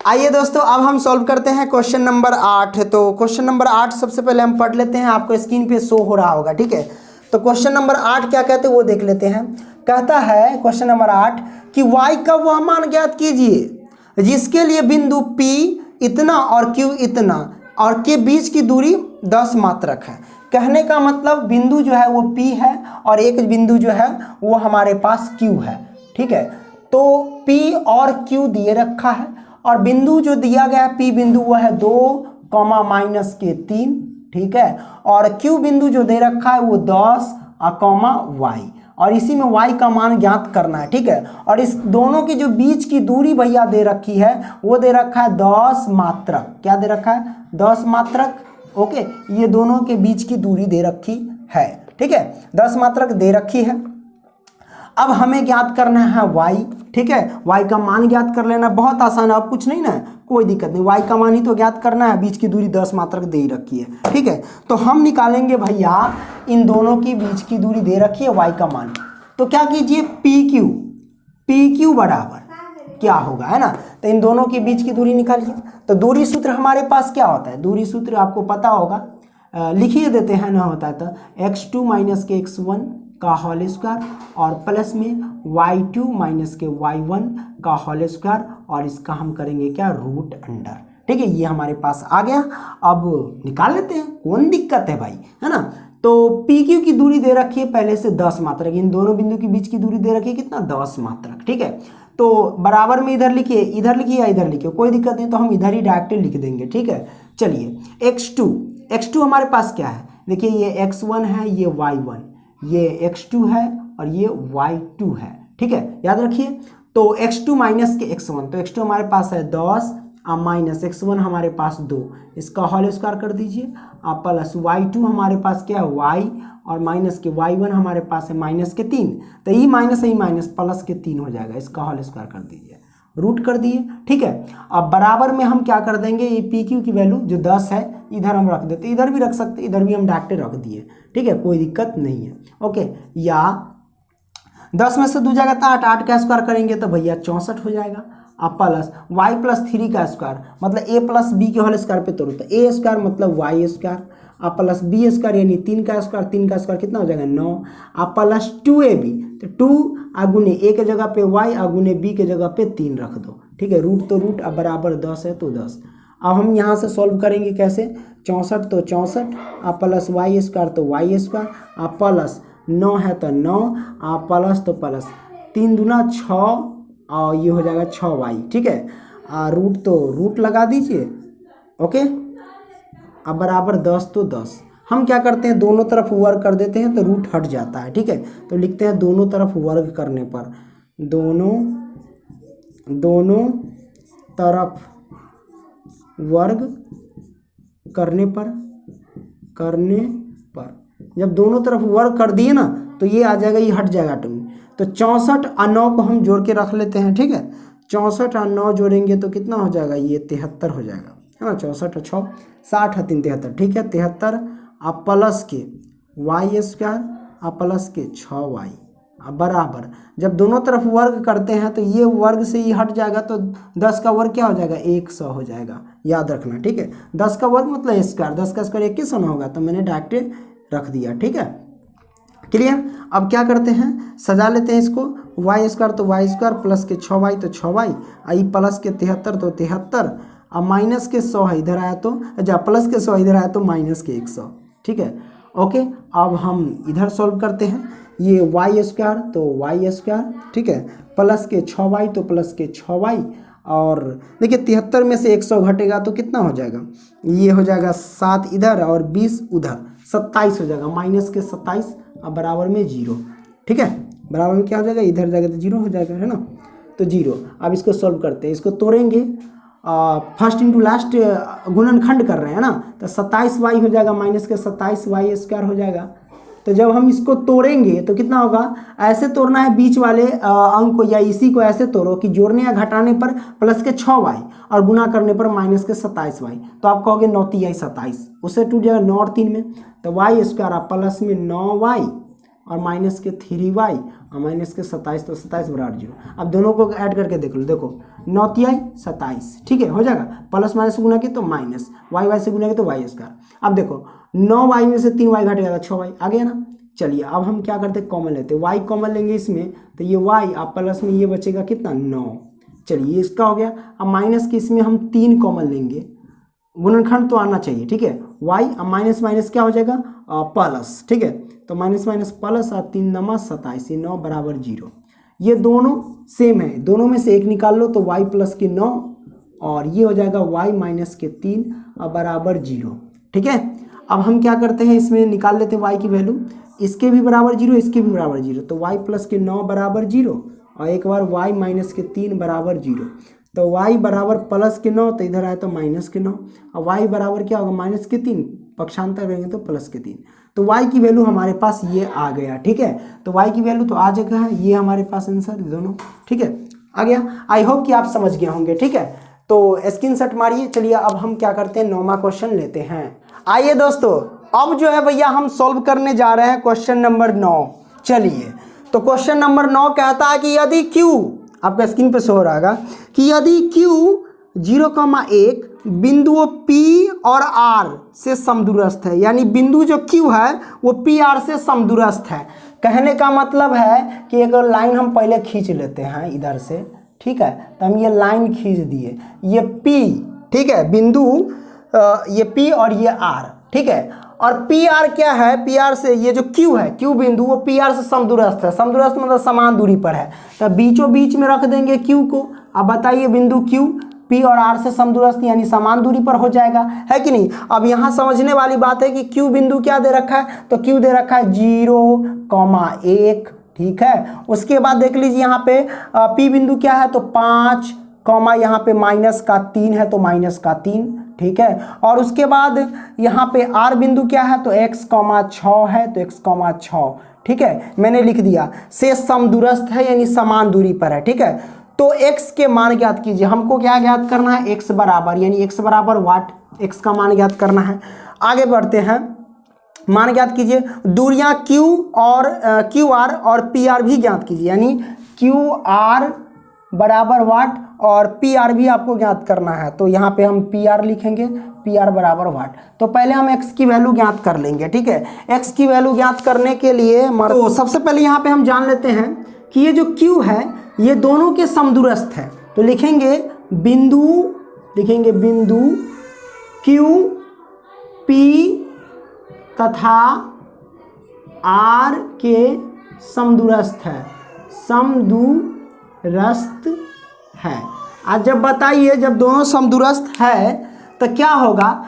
आइए दोस्तों अब हम सॉल्व करते हैं क्वेश्चन नंबर 8। तो क्वेश्चन नंबर 8 सबसे पहले हम पढ़ लेते हैं, आपको स्क्रीन पे शो हो रहा होगा, ठीक है। तो क्वेश्चन नंबर 8 क्या कहते हैं वो देख लेते हैं। कहता है क्वेश्चन नंबर 8 कि y का वह मान ज्ञात कीजिए जिसके लिए बिंदु P इतना और Q इतना और के बीच की दूरी 10 मात्रक है। कहने का मतलब बिंदु जो है वो P है और एक बिंदु जो है वो हमारे पास Q है। ठीक है, तो P और Q दिए रखा है और बिंदु जो दिया गया है P बिंदु वो है 2 माइनस के 3। ठीक है, और Q बिंदु जो दे रखा है वो 10 y और इसी में y का मान ज्ञात करना है। ठीक है, और इस दोनों की जो बीच की दूरी भैया दे रखी है वो दे रखा है 10 मात्रक। क्या दे रखा है? 10 मात्रक। ओके, ये दोनों के बीच की दूरी दे रखी है। ठीक है, 10 मात्रक दे रखी है। अब हमें ज्ञात करना है y। ठीक है, y का मान ज्ञात कर लेना, बहुत आसान है, अब कुछ नहीं ना, कोई दिक्कत नहीं, y का मान ही तो ज्ञात करना है, बीच की दूरी 10 मात्रक दे रखी है। ठीक है, तो हम निकालेंगे भैया इन दोनों की बीच की दूरी दे रखी है y का मान। तो क्या कीजिए, PQ बराबर क्या होगा, है ना, तो इन दोनों के बीच की दूरी निकालिए। तो दूरी सूत्र हमारे पास क्या होता है? दूरी सूत्र आपको पता होगा, लिखिए देते हैं ना, होता है तो x2 माइनस के x1 का होल स्क्वायर और प्लस में y2 माइनस के y1 का होल स्क्वायर और इसका हम करेंगे क्या, रूट अंडर। ठीक है, ये हमारे पास आ गया। अब निकाल लेते हैं, कौन दिक्कत है भाई, है ना। तो PQ की दूरी दे रखी है पहले से 10 मात्रक, इन दोनों बिंदु के बीच की दूरी दे रखी है कितना, 10 मात्रक। ठीक है, तो बराबर में इधर लिखिए या इधर लिखिए, कोई दिक्कत नहीं, तो हम इधर ही डायरेक्ट लिख देंगे। ठीक है, चलिए x2 हमारे पास क्या है, देखिए ये x1 है, ये y1, ये x2 है और ये y2 है। ठीक है, याद रखिए। तो x2 माइनस के x1, तो x2 हमारे पास है 10 माइनस x1 हमारे पास 2, इसका होल स्क्वायर कर दीजिए, प्लस y2 हमारे पास क्या है, y और माइनस के y1 हमारे पास है माइनस के 3, तो ई माइनस प्लस के 3 हो जाएगा, इसका होल स्क्वायर कर दीजिए, रूट कर दिए। ठीक है, अब बराबर में हम क्या कर देंगे, ये PQ की वैल्यू जो 10 है इधर हम रख देते, इधर भी रख सकते, इधर भी हम डायरेक्ट रख दिए। ठीक है, कोई दिक्कत नहीं है। ओके, या 10 में से 2 जाएगा तो 8 का स्क्वायर करेंगे तो भैया 64 हो जाएगा। अब प्लस y प्लस 3 का स्क्वायर मतलब a प्लस b के होल स्क्वायर पे तोड़ो तो a स्क्वायर मतलब y स्क्वायर, अब प्लस b स्क्वायर यानी 3 का स्क्वायर कितना हो जाएगा 9, अब प्लस 2ab, तो 2 आगुने a के जगह पे y आगुने b के जगह पे 3 रख दो। ठीक है, रूट तो रूट, अब बराबर 10 है तो 10। अब हम यहाँ से सॉल्व करेंगे कैसे, 64 तो 64, अब प्लस y स्क्वायर तो y स्क्वायर, अब प्लस 9 है तो 9, अब प्लस तो प्लस 3 दूना 6 और ये हो जाएगा 6y। ठीक है, रूट तो रूट लगा दीजिए। ओके, अब बराबर 10 तो 10। हम क्या करते हैं, दोनों तरफ वर्ग कर देते हैं तो रूट हट जाता है। ठीक है, तो लिखते हैं दोनों तरफ वर्ग करने पर, दोनों तरफ वर्ग करने पर जब दोनों तरफ वर्ग कर दिए ना तो ये आ जाएगा, ये हट जाएगा ऑटोमेटिक। तो 64 और 9 को हम जोड़ के रख लेते हैं। ठीक है, 64 और 9 जोड़ेंगे तो कितना हो जाएगा, ये 73 हो जाएगा, है ना, 64 और 6 60 और 3 73। ठीक है, 73 अब प्लस के y स्क्वायर अब प्लस के 6y अब बराबर, जब दोनों तरफ वर्ग करते हैं तो ये वर्ग से ही हट जाएगा तो 10 का वर्ग क्या हो जाएगा, 100 हो जाएगा, याद रखना। ठीक है, 10 का वर्ग मतलब स्क्वायर, 10 का स्क्वायर 21 होना होगा, तो मैंने डायरेक्ट रख दिया। ठीक है, क्लियर। अब क्या करते हैं, सजा लेते हैं इसको, y स्क्वायर तो y स्क्वायर प्लस के 6y तो 6y, आई प्लस के 73 तो 73, अब माइनस के 100 है इधर आया तो, अच्छा प्लस के 100 इधर आया तो माइनस के 100। ठीक है, ओके, अब हम इधर सॉल्व करते हैं, ये y स्क्वायर तो y स्क्वायर, ठीक है, प्लस के 6y तो प्लस के 6y, और देखिए 73 में से 100 घटेगा तो कितना हो जाएगा, ये हो जाएगा 7 इधर और 20 उधर, 27 हो जाएगा, माइनस के 27 अब बराबर में 0। ठीक है, बराबर में क्या हो जाएगा, इधर जाएगा तो 0 हो जाएगा, है ना, तो 0। अब इसको सॉल्व करते हैं, इसको तोड़ेंगे, फर्स्ट इंटू लास्ट गुणनखंड कर रहे हैं ना, तो 27y हो जाएगा माइनस के 27y स्क्वायर हो जाएगा। तो जब हम इसको तोड़ेंगे तो कितना होगा, ऐसे तोड़ना है बीच वाले अंक को, या इसी को ऐसे तोड़ो कि जोड़ने या घटाने पर प्लस के 6y और गुना करने पर माइनस के 27y, तो आप कहोगे 9 3 27, उससे टूट जाएगा 9 और 3 में, तो y स्क्वायर आप प्लस में 9y और माइनस के 3y और माइनस के 27, तो 27 बराबर 0। अब दोनों को ऐड करके देख लो, देखो 9 3 27, ठीक है, हो जाएगा, प्लस माइनस से गुना किया तो माइनस, y से गुना किया तो y स्क्वायर। अब देखो 9y में से 3y घट गया 6y आ गया ना, चलिए अब हम क्या करते हैं, कॉमन लेते हैं, y कॉमन लेंगे इसमें, तो ये y आप प्लस में ये बचेगा कितना 9। चलिए ये इसका हो गया। अब माइनस के इसमें हम 3 कॉमन लेंगे, गुणनखंड तो आना चाहिए, ठीक है। y अब माइनस माइनस क्या हो जाएगा प्लस, ठीक है। तो माइनस माइनस प्लस और 3 नमा 27, 9 बराबर 0। ये दोनों सेम है, दोनों में से एक निकाल लो तो y प्लस के 9 और ये हो जाएगा y माइनस के 3 और बराबर 0, ठीक है। अब हम क्या करते हैं, इसमें निकाल लेते हैं y की वैल्यू, इसके भी बराबर 0 इसके भी बराबर 0, तो y प्लस के 9 बराबर 0 और एक बार y माइनस के 3 बराबर 0। तो y बराबर प्लस के 9 तो इधर आए तो माइनस के 9 और y बराबर क्या होगा माइनस के 3, पक्षांतर करेंगे तो प्लस के 3। तो y की वैल्यू हमारे पास ये आ गया, ठीक है। तो y की वैल्यू तो आ जगह है, ये हमारे पास आंसर दोनों, ठीक है, आ गया। आई होप कि आप समझ गए होंगे, ठीक है। तो स्क्रीनशॉट मारिए। चलिए अब हम क्या करते हैं, 9वां क्वेश्चन लेते हैं। आइए दोस्तों, अब जो है भैया हम सॉल्व करने जा रहे हैं क्वेश्चन नंबर 9। चलिए तो क्वेश्चन नंबर 9 कहता है कि यदि q, आपका स्क्रीन पे शो हो रहा होगा कि यदि q 0,1 बिंदुओं P और R से समदूरस्थ है, यानी बिंदु जो Q है वो PR से समदूरस्थ है। कहने का मतलब है कि एक लाइन हम पहले खींच लेते हैं इधर से, ठीक है। तो हम ये लाइन खींच दिए, ये P, ठीक है, बिंदु ये P और ये R, ठीक है। और PR क्या है, PR से ये जो Q है, Q बिंदु वो PR से समदूरस्थ है, समदूरस्थ मतलब समान दूरी पर है, तो बीचों बीच में रख देंगे Q को। अब बताइए बिंदु Q P और R से समदूरस्थ यानी समान दूरी पर हो जाएगा, है कि नहीं। अब यहाँ समझने वाली बात है कि Q बिंदु क्या दे रखा है, तो Q दे रखा है 0,1, ठीक है। उसके बाद देख लीजिए यहाँ पे P बिंदु क्या है, तो 5, यहाँ पे माइनस का 3 है तो माइनस का 3, ठीक है। और उसके बाद यहाँ पे R बिंदु क्या है, तो x, 6 है तो x, 6, ठीक है, मैंने लिख दिया। से समदूरस्थ है यानी समान दूरी पर है, ठीक है। तो x के मान ज्ञात कीजिए, हमको क्या ज्ञात करना है, x बराबर, यानी x बराबर वाट, x का मान ज्ञात करना है। आगे बढ़ते हैं, मान ज्ञात कीजिए, दूरियां q और QR और PR भी ज्ञात कीजिए, यानी QR बराबर वाट और PR भी आपको ज्ञात करना है। तो यहाँ पे हम PR लिखेंगे, PR बराबर वाट। तो पहले हम x की वैल्यू ज्ञात कर लेंगे, ठीक है। x की वैल्यू ज्ञात करने के लिए तो सबसे पहले यहाँ पे हम जान लेते हैं कि ये जो Q है ये दोनों के समदूरस्थ है। तो लिखेंगे बिंदु Q P तथा R के समदूरस्थ है, समदूरस्थ है। आज जब बताइए, जब दोनों समदूरस्थ है तो क्या होगा,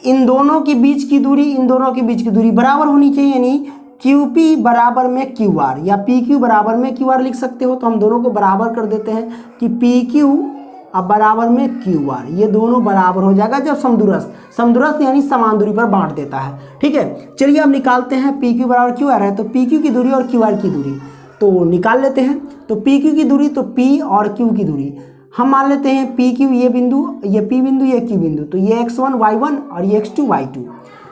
इन दोनों के बीच की दूरी, इन दोनों के बीच की दूरी बराबर होनी चाहिए, यानी QP बराबर में QR या PQ बराबर में QR लिख सकते हो। तो हम दोनों को बराबर कर देते हैं कि PQ अब बराबर में QR, ये दोनों बराबर हो जाएगा जब समदूरस्थ यानी समान दूरी पर बांट देता है, ठीक है। चलिए अब निकालते हैं, PQ बराबर QR है तो PQ की दूरी और QR की दूरी तो निकाल लेते हैं। तो PQ की दूरी, तो P और Q की दूरी हम मान लेते हैं, PQ ये बिंदु, ये P बिंदु, ये Q बिंदु, तो ये x1 y1 और ये x2 y2।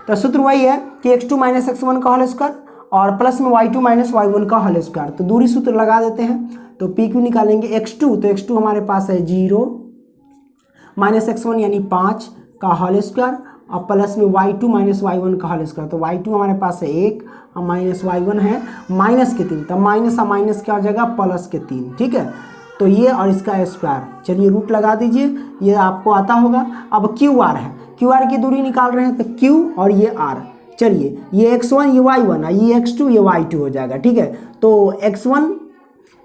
तो सूत्र वही है कि x2 माइनस x1 का होल स्क्वायर और प्लस में y2 माइनस y1 का होल स्क्वायर। तो दूरी सूत्र लगा देते हैं, तो PQ निकालेंगे x2, तो x2 हमारे पास है 0 माइनस x1 यानी 5 का होल स्क्वायर और प्लस में y2 माइनस y1 का होल स्क्वायर। तो y2 हमारे पास है 1 और माइनस y1 है माइनस के 3, तो माइनस और माइनस क्या हो जाएगा प्लस के 3, ठीक है। तो ये और इसका स्क्वायर, चलिए रूट लगा दीजिए, ये आपको आता होगा। अब QR है, QR की दूरी निकाल रहे हैं, तो Q और ये R, चलिए ये x1 ये y1 और ये x2 ये y2 हो जाएगा, ठीक है। तो x1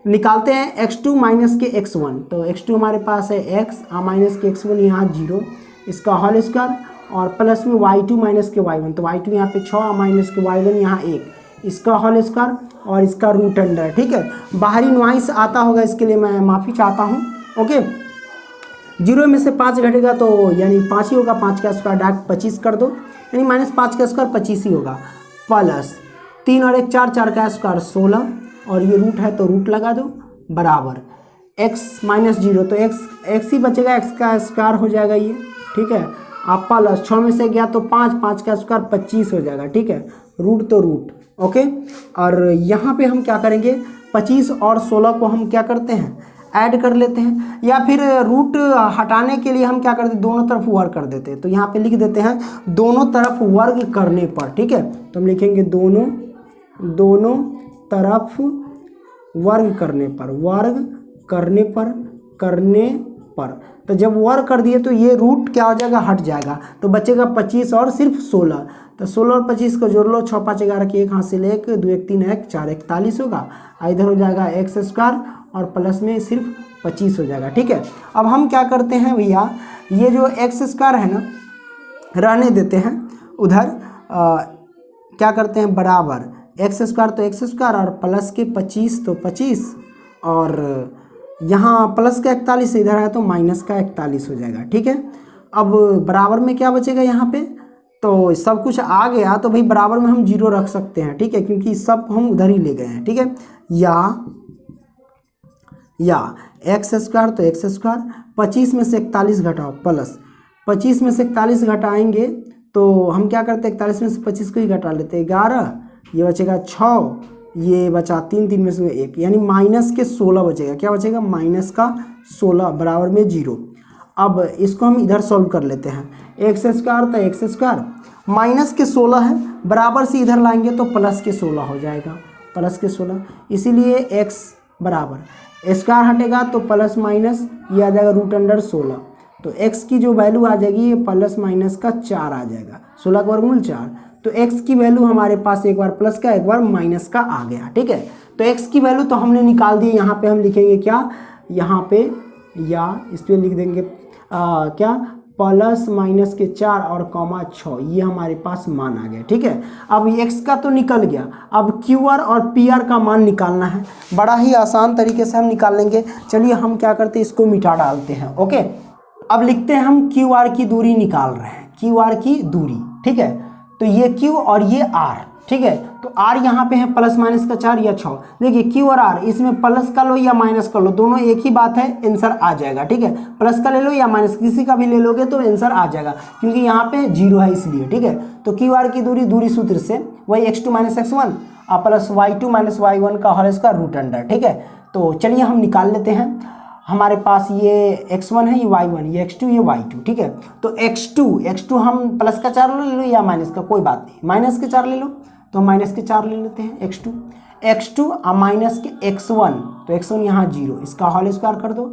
निकालते हैं, x2 माइनस के x1, तो x2 हमारे पास है x और माइनस के x1 यहाँ 0, इसका होल स्क्वायर और प्लस में y2 माइनस के y1, तो y2 यहाँ पे 6 और माइनस के y1 यहाँ 1, इसका होल स्क्वायर और इसका रूट अंडर, ठीक है। बाहरी नॉइस आता होगा, इसके लिए मैं माफ़ी चाहता हूँ, ओके। 0 में से 5 घटेगा तो यानी 5 ही होगा, 5 का स्क्वायर डायरेक्ट 25 कर दो, यानी माइनस 5 का स्क्वायर 25 ही होगा, प्लस 3 और 1 4, 4 का स्क्वायर 16 और ये रूट है तो रूट लगा दो, बराबर x माइनस 0, तो x ही बचेगा, x का स्क्वायर हो जाएगा ये, ठीक है। आप प्लस 6 में से गया तो 5, 5 का स्क्वायर 25 हो जाएगा, ठीक है, रूट तो रूट, ओके। और यहाँ पे हम क्या करेंगे, 25 और 16 को हम क्या करते हैं ऐड कर लेते हैं, या फिर रूट हटाने के लिए हम क्या करते हैं दोनों तरफ वर्ग कर देते हैं। तो यहाँ पे लिख देते हैं दोनों तरफ वर्ग करने पर, ठीक है। तो हम लिखेंगे दोनों दोनों तरफ वर्ग करने पर तो जब वर्ग कर दिए तो ये रूट क्या हो जाएगा, हट जाएगा, तो बचेगा 25 और सिर्फ 16। तो 16 और 25 को जोड़ लो, 6 5 11 की 1 हासिल 1 2 1 3 1 4 41 होगा। इधर हो जाएगा एक्स स्क्वायर और प्लस में सिर्फ 25 हो जाएगा। ठीक है, अब हम क्या करते हैं भैया, ये जो एक्स स्क्वायर है ना रहने देते हैं उधर, क्या करते हैं बराबर एक्स स्क्वायर तो एक्स स्क्वायर और प्लस के 25 तो 25 और यहाँ प्लस का 41 इधर है तो माइनस का 41 हो जाएगा। ठीक है, अब बराबर में क्या बचेगा यहाँ पे, तो सब कुछ आ गया तो भाई बराबर में हम 0 रख सकते हैं। ठीक है, क्योंकि सब हम उधर ही ले गए हैं। ठीक है, या एक्स स्क्वायर तो एक्स स्क्वायर, 25 में से 41 घटाओ प्लस 25 में से 41 घटाएंगे तो हम क्या करते हैं 41 में से 25 को ही घटा लेते हैं, 11, ये बचेगा 6, ये बचा 3 3 में से 1, यानी माइनस के 16 बचेगा। क्या बचेगा, माइनस का 16 बराबर में 0। अब इसको हम इधर सॉल्व कर लेते हैं, एक्स स्क्वायर तो एक्स स्क्वायर, माइनस के 16 है, बराबर से इधर लाएंगे तो प्लस के 16 हो जाएगा, प्लस के 16, इसीलिए एक्स बराबर स्क्वायर हटेगा तो प्लस माइनस ये आ जाएगा √16। तो x की जो वैल्यू आ जाएगी ये प्लस माइनस का 4 आ जाएगा, 16 का वर्गमूल 4। तो x की वैल्यू हमारे पास एक बार प्लस का एक बार माइनस का आ गया। ठीक है, तो x की वैल्यू तो हमने निकाल दी। यहाँ पे हम लिखेंगे क्या, यहाँ पे या इस पर लिख देंगे क्या, प्लस माइनस के 4 और कॉमा 6, ये हमारे पास मान आ गया। ठीक है, अब x का तो निकल गया, अब QR और PR का मान निकालना है। बड़ा ही आसान तरीके से हम निकाल लेंगे। चलिए हम क्या करते हैं, इसको मिटा डालते हैं। ओके, अब लिखते हैं हम QR की दूरी निकाल रहे हैं, QR की दूरी। ठीक है, तो ये Q और ये R। ठीक है, तो R यहाँ पे है प्लस माइनस का 4 या 6। देखिए Q और R, इसमें प्लस का लो या माइनस का लो, दोनों एक ही बात है, आंसर आ जाएगा। ठीक है, प्लस का ले लो या माइनस, किसी का भी ले लोगे तो आंसर आ जाएगा, क्योंकि यहाँ पे 0 है इसलिए। ठीक है, तो QR की दूरी सूत्र से वही x2 - x1 plus y2 - y1 का होल स्क्वायर √अंडर। ठीक है, तो चलिए हम निकाल लेते हैं। हमारे पास ये x1 है, ये y1, ये x2, ये y2। ठीक है, तो x2 हम प्लस का 4 ले लो या माइनस का, कोई बात नहीं, माइनस के 4 ले लो, तो माइनस के 4 ले लेते हैं x2 माइनस के x1, तो x1 यहाँ 0, इसका होल स्क्वायर कर दो,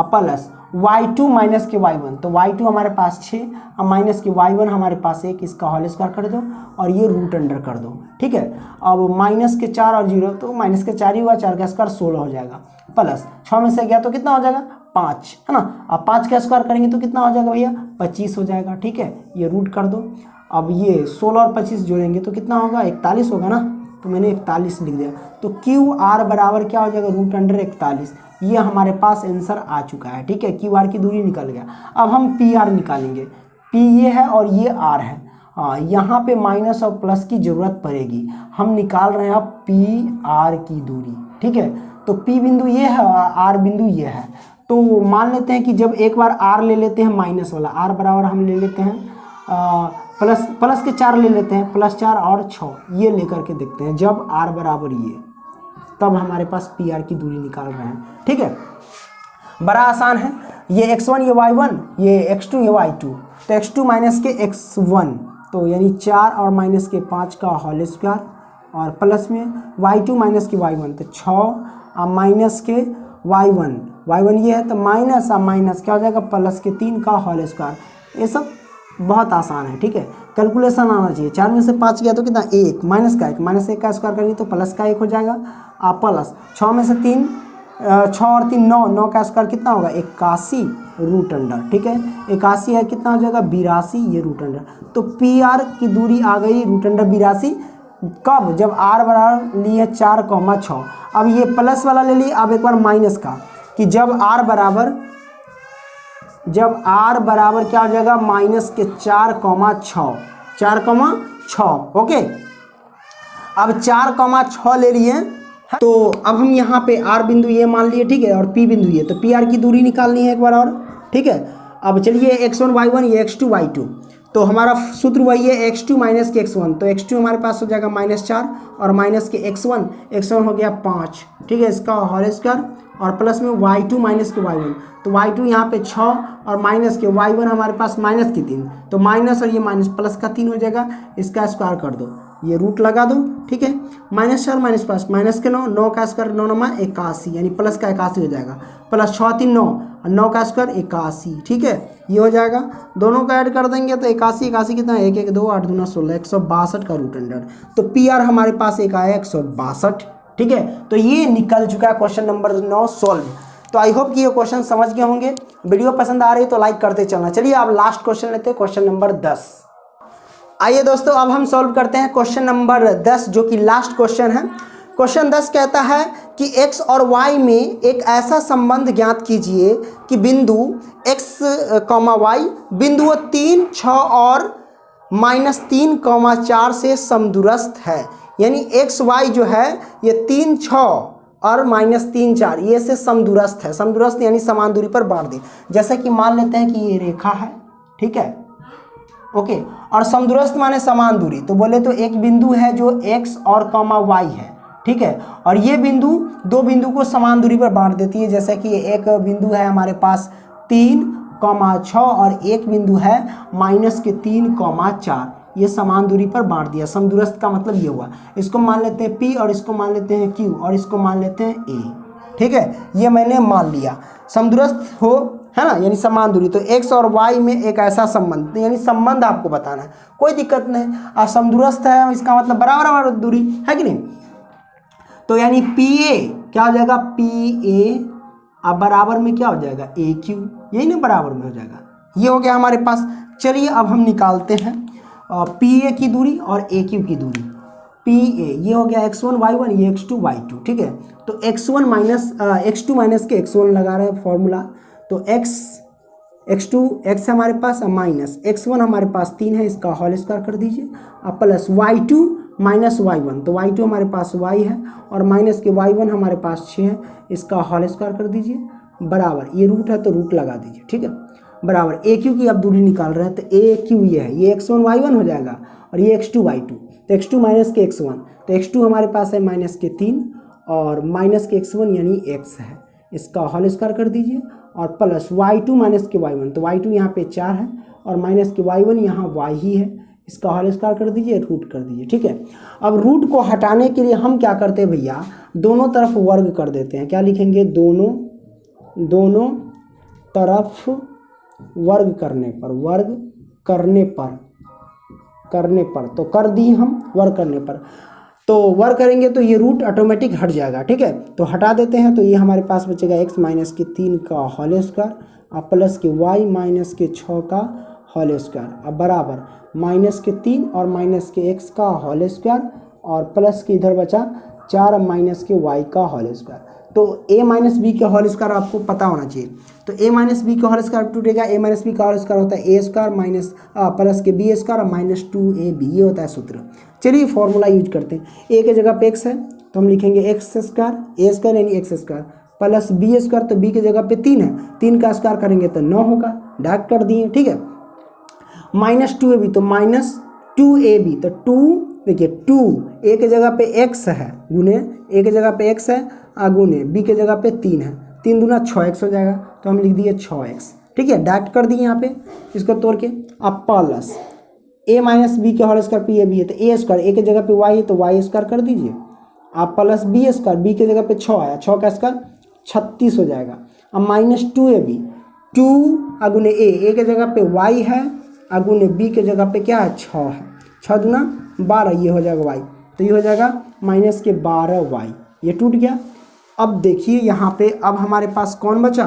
प्लस y2 माइनस के y1, तो y2 हमारे पास 6 माइनस के y1 हमारे पास 1, इसका होल स्क्वायर कर दो और ये √अंडर कर दो। ठीक है, अब माइनस के 4 और 0 तो माइनस के 4 ही हुआ, 4 का स्क्वायर 16 हो जाएगा, प्लस 6 में से गया तो कितना हो जाएगा 5, है ना। अब 5 का स्क्वायर करेंगे तो कितना हो जाएगा भैया, 25 हो जाएगा। ठीक है, ये रूट कर दो। अब ये 16 और 25 जोड़ेंगे तो कितना होगा, 41 होगा ना, तो मैंने 41 लिख दिया। तो QR बराबर क्या हो जाएगा, √41। ये हमारे पास आंसर आ चुका है। ठीक है, QR की दूरी निकल गया। अब हम PR निकालेंगे, P ये है और ये R है। यहाँ पे माइनस और प्लस की ज़रूरत पड़ेगी। हम निकाल रहे हैं अब PR की दूरी। ठीक है, तो P बिंदु ये है और R बिंदु ये है। तो मान लेते हैं कि जब एक बार R ले लेते हैं माइनस वाला, R बराबर हम ले लेते हैं प्लस के 4 ले लेते हैं, प्लस 4 और 6, ये लेकर के देखते हैं। जब R बराबर ये, तब हमारे पास PR की दूरी निकाल रहे हैं। ठीक है, बड़ा आसान है। ये x1 ये y1, ये x2 ये y2, तो x2 माइनस के x1 तो यानी 4 और माइनस के 5 का होल स्क्वायर और प्लस में y2 माइनस के y1 तो 6 और माइनस के y1 ये है तो माइनस और माइनस क्या हो जाएगा, प्लस के 3 का होल स्क्वायर। ये सब बहुत आसान है। ठीक है, कैलकुलेशन आना चाहिए। 4 में से 5 गया तो कितना, 1, माइनस का 1, माइनस 1 का स्क्वायर करेंगे तो प्लस का 1 हो जाएगा, प्लस 6 में से 3, 6 और 3 9, 9 का स्क्वायर कितना होगा, 81 √अंडर। ठीक है, 81 है, कितना हो जाएगा 82, ये √अंडर। तो PR की दूरी आ गई √अंडर 82। कब, जब R बराबर लिए 4,6। अब ये प्लस वाला ले लिए, अब एक बार माइनस का, कि जब R बराबर क्या हो जाएगा, माइनस के 4,6, 4,6। ओके, अब 4,6 ले लिए, तो अब हम यहाँ पे R बिंदु ये मान लिए। ठीक है, और P बिंदु ये, तो PR की दूरी निकालनी है एक बार और। ठीक है, अब चलिए x1 y1 ये x2 y2, तो हमारा सूत्र वही है x2 माइनस के x1, तो x2 हमारे पास हो जाएगा -4 और माइनस के x1 हो गया 5। ठीक है, इसका होल स्क्वायर और प्लस में y2 माइनस के y1, तो y2 यहाँ पे 6 और माइनस के y1 हमारे पास -3, तो माइनस और ये माइनस प्लस का 3 हो जाएगा, इसका स्क्वायर कर दो ये रूट लगा दो, ठीक है। -4 -5 माइनस के 9, 9 का स्क्वायर 9 9 81, यानी प्लस का 81 हो जाएगा, प्लस 6 3 9 और 9 का स्क्वायर 81, ठीक है। ये हो जाएगा, दोनों का ऐड कर देंगे तो 81 81 कितना, 1 1 2 8 2 16, 162 का रूट अंडर। तो PR हमारे पास एक आया 162, ठीक है। तो ये निकल चुका है क्वेश्चन नंबर 9 सॉल्व। तो आई होप कि ये क्वेश्चन समझ गए होंगे। वीडियो पसंद आ रही है तो लाइक करते चलना। चलिए अब लास्ट क्वेश्चन लेते हैं, क्वेश्चन नंबर 10। आइए दोस्तों अब हम सॉल्व करते हैं क्वेश्चन नंबर 10, जो कि लास्ट क्वेश्चन है। क्वेश्चन 10 कहता है कि x और y में एक ऐसा संबंध ज्ञात कीजिए कि बिंदु x, y बिंदुओं 3 6 और -3, 4 से समदूरस्थ है। यानी x y जो है ये 3 6 और -3 4 ये से समदूरस्थ है। समदूरस्थ यानी समान दूरी पर बांट दे। जैसे कि मान लेते हैं कि ये रेखा है, ठीक है, ओके, और समदूरस्थ माने समान दूरी। तो बोले तो एक बिंदु है जो x और y है, ठीक है, और ये बिंदु दो बिंदु को समान दूरी पर बांट देती है। जैसे कि एक बिंदु है हमारे पास 3, 6 और एक बिंदु है -3, 4, ये समान दूरी पर बांट दिया। समदूरस्थ का मतलब ये हुआ। इसको मान लेते हैं P और इसको मान लेते हैं Q और इसको मान लेते हैं A, ठीक है। ये मैंने मान लिया समदूरस्थ हो, है ना, यानी समान दूरी। तो x और y में एक ऐसा संबंध, यानी संबंध आपको बताना है, कोई दिक्कत नहीं। समदूरस्थ है इसका मतलब बराबर दूरी है कि नहीं। तो यानी PA क्या हो जाएगा, PA अब बराबर में क्या हो जाएगा, AQ, यही ना बराबर में हो जाएगा। ये हो गया हमारे पास। चलिए अब हम निकालते हैं PA की दूरी और AQ की दूरी। PA ये हो गया x1 y1, ये x2 y2, ठीक है। तो x1 माइनस x2 माइनस के x1 लगा रहे हैं फॉर्मूला। तो x2 x हमारे पास माइनस x1 हमारे पास 3 है, इसका होल स्क्वायर कर दीजिए। अब प्लस y2 माइनस y1, तो y2 हमारे पास y है और माइनस के y1 हमारे पास 6 है, इसका होल स्क्वायर कर दीजिए, बराबर, ये रूट है तो रूट लगा दीजिए, ठीक है, बराबर। AQ की अब दूरी निकाल रहे हैं तो AQ ये है, ये x1 y1 हो जाएगा और ये x2 y2। तो x2 माइनस के x1, तो x2 हमारे पास है माइनस के 3 और माइनस के x1 यानी x है, इसका होल स्क्वायर कर दीजिए और प्लस y2 माइनस के y1, तो y2 यहाँ पे 4 है और माइनस के y1 यहाँ y ही है, इसका होल स्क्वायर कर दीजिए, रूट कर दीजिए, ठीक है। अब रूट को हटाने के लिए हम क्या करते हैं भैया, दोनों तरफ वर्ग कर देते हैं। क्या लिखेंगे, दोनों तरफ वर्ग करने पर, तो कर दी हम वर्ग करने पर। तो वर्ग करेंगे तो ये रूट ऑटोमेटिक हट जाएगा, ठीक है। तो हटा देते हैं, तो ये हमारे पास बचेगा x माइनस के 3 का होल स्क्वायर और प्लस के y माइनस के 6 का होल स्क्वायर, अब बराबर माइनस के 3 और माइनस के x का होल स्क्वायर और प्लस के इधर बचा 4 माइनस के y का होल स्क्वायर। तो a माइनस बी का होल स्क्वायर आपको पता होना चाहिए। तो a माइनस बी का होल स्क्वायर टूटेगा, a माइनस बी का होल स्क्वायर होता है a स्क्वायर माइनस प्लस के b स्क्वायर और माइनस 2ab, ये होता है सूत्र। चलिए फॉर्मूला यूज करते हैं। a के जगह पे x है तो हम लिखेंगे x स्क्वायर, a स्क्वायर यानी x square plus b square, तो b के जगह पे 3 है, 3 का स्क्वायर करेंगे तो 9 होगा, डायरेक्ट कर दिए, ठीक है। माइनस 2ab, तो माइनस 2ab, तो 2 देखिए 2 a के जगह पे x है गुने, a के जगह पे x है गुने b के जगह पे 3 है, 3 दूना 6x हो जाएगा, तो हम लिख दिए 6x, ठीक है, डायरेक्ट कर दिए यहाँ पे इसको तोड़ के। अब प्लस a माइनस बी के whole square p a b है, तो a स्क्वायर, a के जगह पे y है तो y स्क्वायर कर दीजिए। आप प्लस b स्क्वायर, b के जगह पे 6 है, 6 का स्क्वायर 36 हो जाएगा। अब माइनस 2ab, 2 अगुने a के जगह पे y है अगुने b के जगह पे क्या है 6 है, 6 दूना 12, ये हो जाएगा y, तो ये हो जाएगा माइनस के 12y, ये टूट गया। अब देखिए यहाँ पे अब हमारे पास कौन बचा,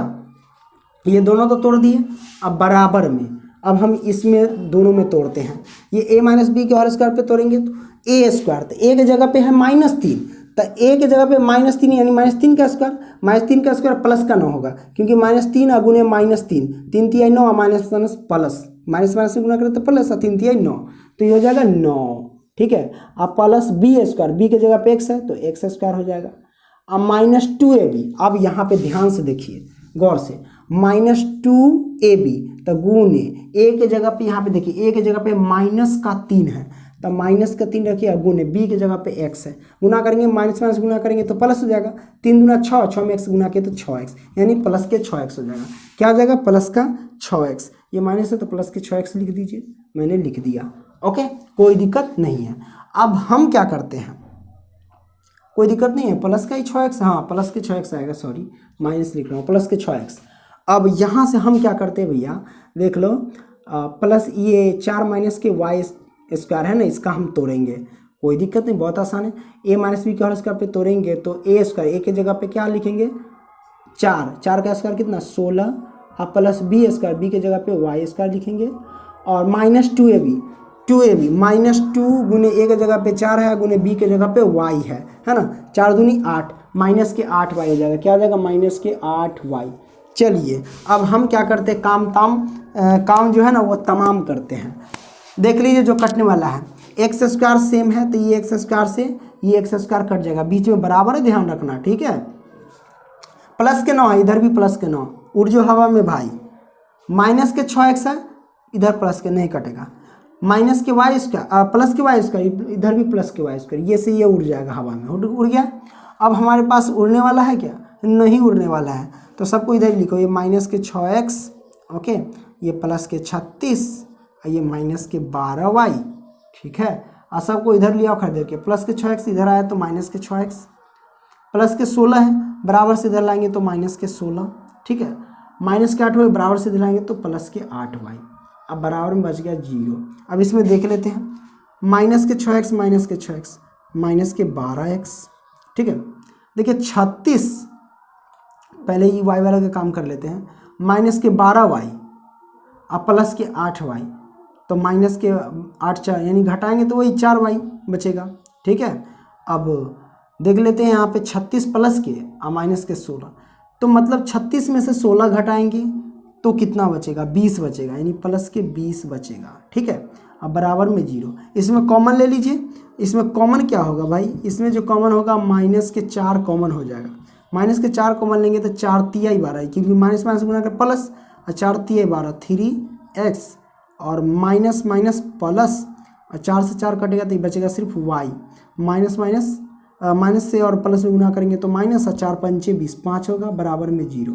ये दोनों तो तोड़ दिए, अब बराबर में अब हम इसमें दोनों में तोड़ते हैं। ये a माइनस बी के होल स्क्वायर पे तोड़ेंगे तो a स्क्वायर, तो a के जगह पे है -3, तो a के जगह पे -3 यानी -3 का स्क्वायर, -3 का स्क्वायर प्लस का 9 होगा, क्योंकि -3 अगुने -3, 3 3 9 माइनस प्लस, माइनस माइनस से गुना करें तो प्लस, 3 3 9, तो ये हो जाएगा 9, ठीक है। अब प्लस b स्क्वायर, b के जगह पे x है तो x स्क्वायर हो जाएगा। अब माइनस 2ab, अब यहाँ पे ध्यान से देखिए गौर से, माइनस 2ab तो गुने a के जगह पे, यहाँ पे देखिए a के जगह पे माइनस का 3 है, तो माइनस का 3 रखिए गुने b के जगह पे x है, गुना करेंगे माइनस माइनस गुना करेंगे तो प्लस हो जाएगा, 3 दूना 6, 6 में x गुना किया तो 6x, यानी प्लस के 6x हो जाएगा। क्या हो जाएगा, प्लस का 6x, ये माइनस है तो प्लस के 6x लिख दीजिए, मैंने लिख दिया, ओके, कोई दिक्कत नहीं है। अब हम क्या करते हैं, कोई दिक्कत नहीं है, प्लस का ही 6x, हाँ प्लस के 6x आएगा, सॉरी माइनस लिख रहा हूँ, प्लस के 6x। अब यहाँ से हम क्या करते हैं भैया, देख लो, प्लस ये 4 माइनस के वाई स्क्वायर है ना, इसका हम तोड़ेंगे, कोई दिक्कत नहीं, बहुत आसान है। ए माइनस बी के होल स्क्वायर पे तोड़ेंगे तो ए स्क्वायर, ए के जगह पे क्या लिखेंगे 4, 4 का स्क्वायर कितना 16, अब प्लस बी स्क्वायर, बी के जगह पे वाई स्क्वायर लिखेंगे, और माइनस 2ab माइनस 2 गुने ए के जगह पे 4 है, गुने बी के जगह पे वाई है ना, 4 दूनी 8, माइनस के 8 वाई हो जाएगा, क्या हो जाएगा माइनस के 8 वाई। चलिए अब हम क्या करते हैं, काम जो है ना वो तमाम करते हैं। देख लीजिए जो कटने वाला है, एक्स स्क्वायर सेम है तो ये एक्स स्क्वायर से ये एक्स स्क्वायर कट जाएगा, बीच में बराबर है, ध्यान रखना, ठीक है। प्लस के 9 है, इधर भी प्लस के 9, उड़ जो हवा में भाई, माइनस के 6x है, इधर प्लस के नहीं कटेगा, माइनस के वाई स्क्वायर, प्लस के वाई स्क्वायर, इधर भी प्लस के वाई स्क्वायर, ये से ये उड़ जाएगा हवा में, उड़ गया। अब हमारे पास उड़ने वाला है क्या, नहीं उड़ने वाला है, तो सबको इधर लिखो, ये माइनस के 6x, ओके, ये प्लस के 36, ये माइनस के 12y, ठीक है। और सबको इधर लिया खरीद के, प्लस के 6x इधर आया तो माइनस के 6x, प्लस के 16 है, बराबर से इधर लाएंगे तो माइनस के 16, ठीक है, माइनस के 8 हुए, बराबर से इधर लाएंगे तो प्लस के 8y, अब बराबर में बच गया 0। अब इसमें देख लेते हैं, माइनस के 6x माइनस के 6x माइनस के 12x, ठीक है। देखिए 36, पहले ही y वाला का काम कर लेते हैं, माइनस के 12y अब प्लस के 8y, तो माइनस के 8 4 यानी घटाएंगे तो वही 4y बचेगा, ठीक है। अब देख लेते हैं यहाँ पे 36 प्लस के और माइनस के 16, तो मतलब 36 में से 16 घटाएंगे तो कितना बचेगा 20 बचेगा, यानी प्लस के 20 बचेगा, ठीक है। अब बराबर में 0, इसमें कॉमन ले लीजिए, इसमें कॉमन क्या होगा भाई, इसमें जो कॉमन होगा माइनस के 4 कॉमन हो जाएगा, माइनस के 4 कॉमन लेंगे तो 4 तिहाई 12, क्योंकि माइनस माइनस गुना कर प्लस, और 4 तिहाई 12 3x, और माइनस माइनस प्लस, और 4 से 4 कटेगा तो ये बचेगा सिर्फ y, माइनस माइनस माइनस से और प्लस में गुना करेंगे तो माइनस, और 4 पंचे 20, 5 होगा, बराबर में 0।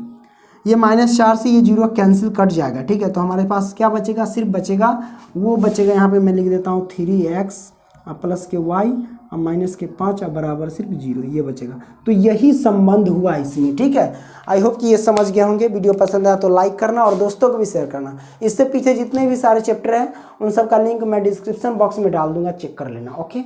ये -4 से ये 0 कैंसिल कट जाएगा, ठीक है। तो हमारे पास क्या बचेगा, सिर्फ बचेगा वो बचेगा, यहाँ पे मैं लिख देता हूँ 3x और प्लस के y और माइनस के 5 और बराबर सिर्फ 0, ये बचेगा। तो यही संबंध हुआ इसमें, ठीक है। आई होप कि ये समझ गए होंगे। वीडियो पसंद आया तो लाइक करना और दोस्तों को भी शेयर करना। इससे पीछे जितने भी सारे चैप्टर हैं उन सब का लिंक मैं डिस्क्रिप्शन बॉक्स में डाल दूंगा, चेक कर लेना, ओके।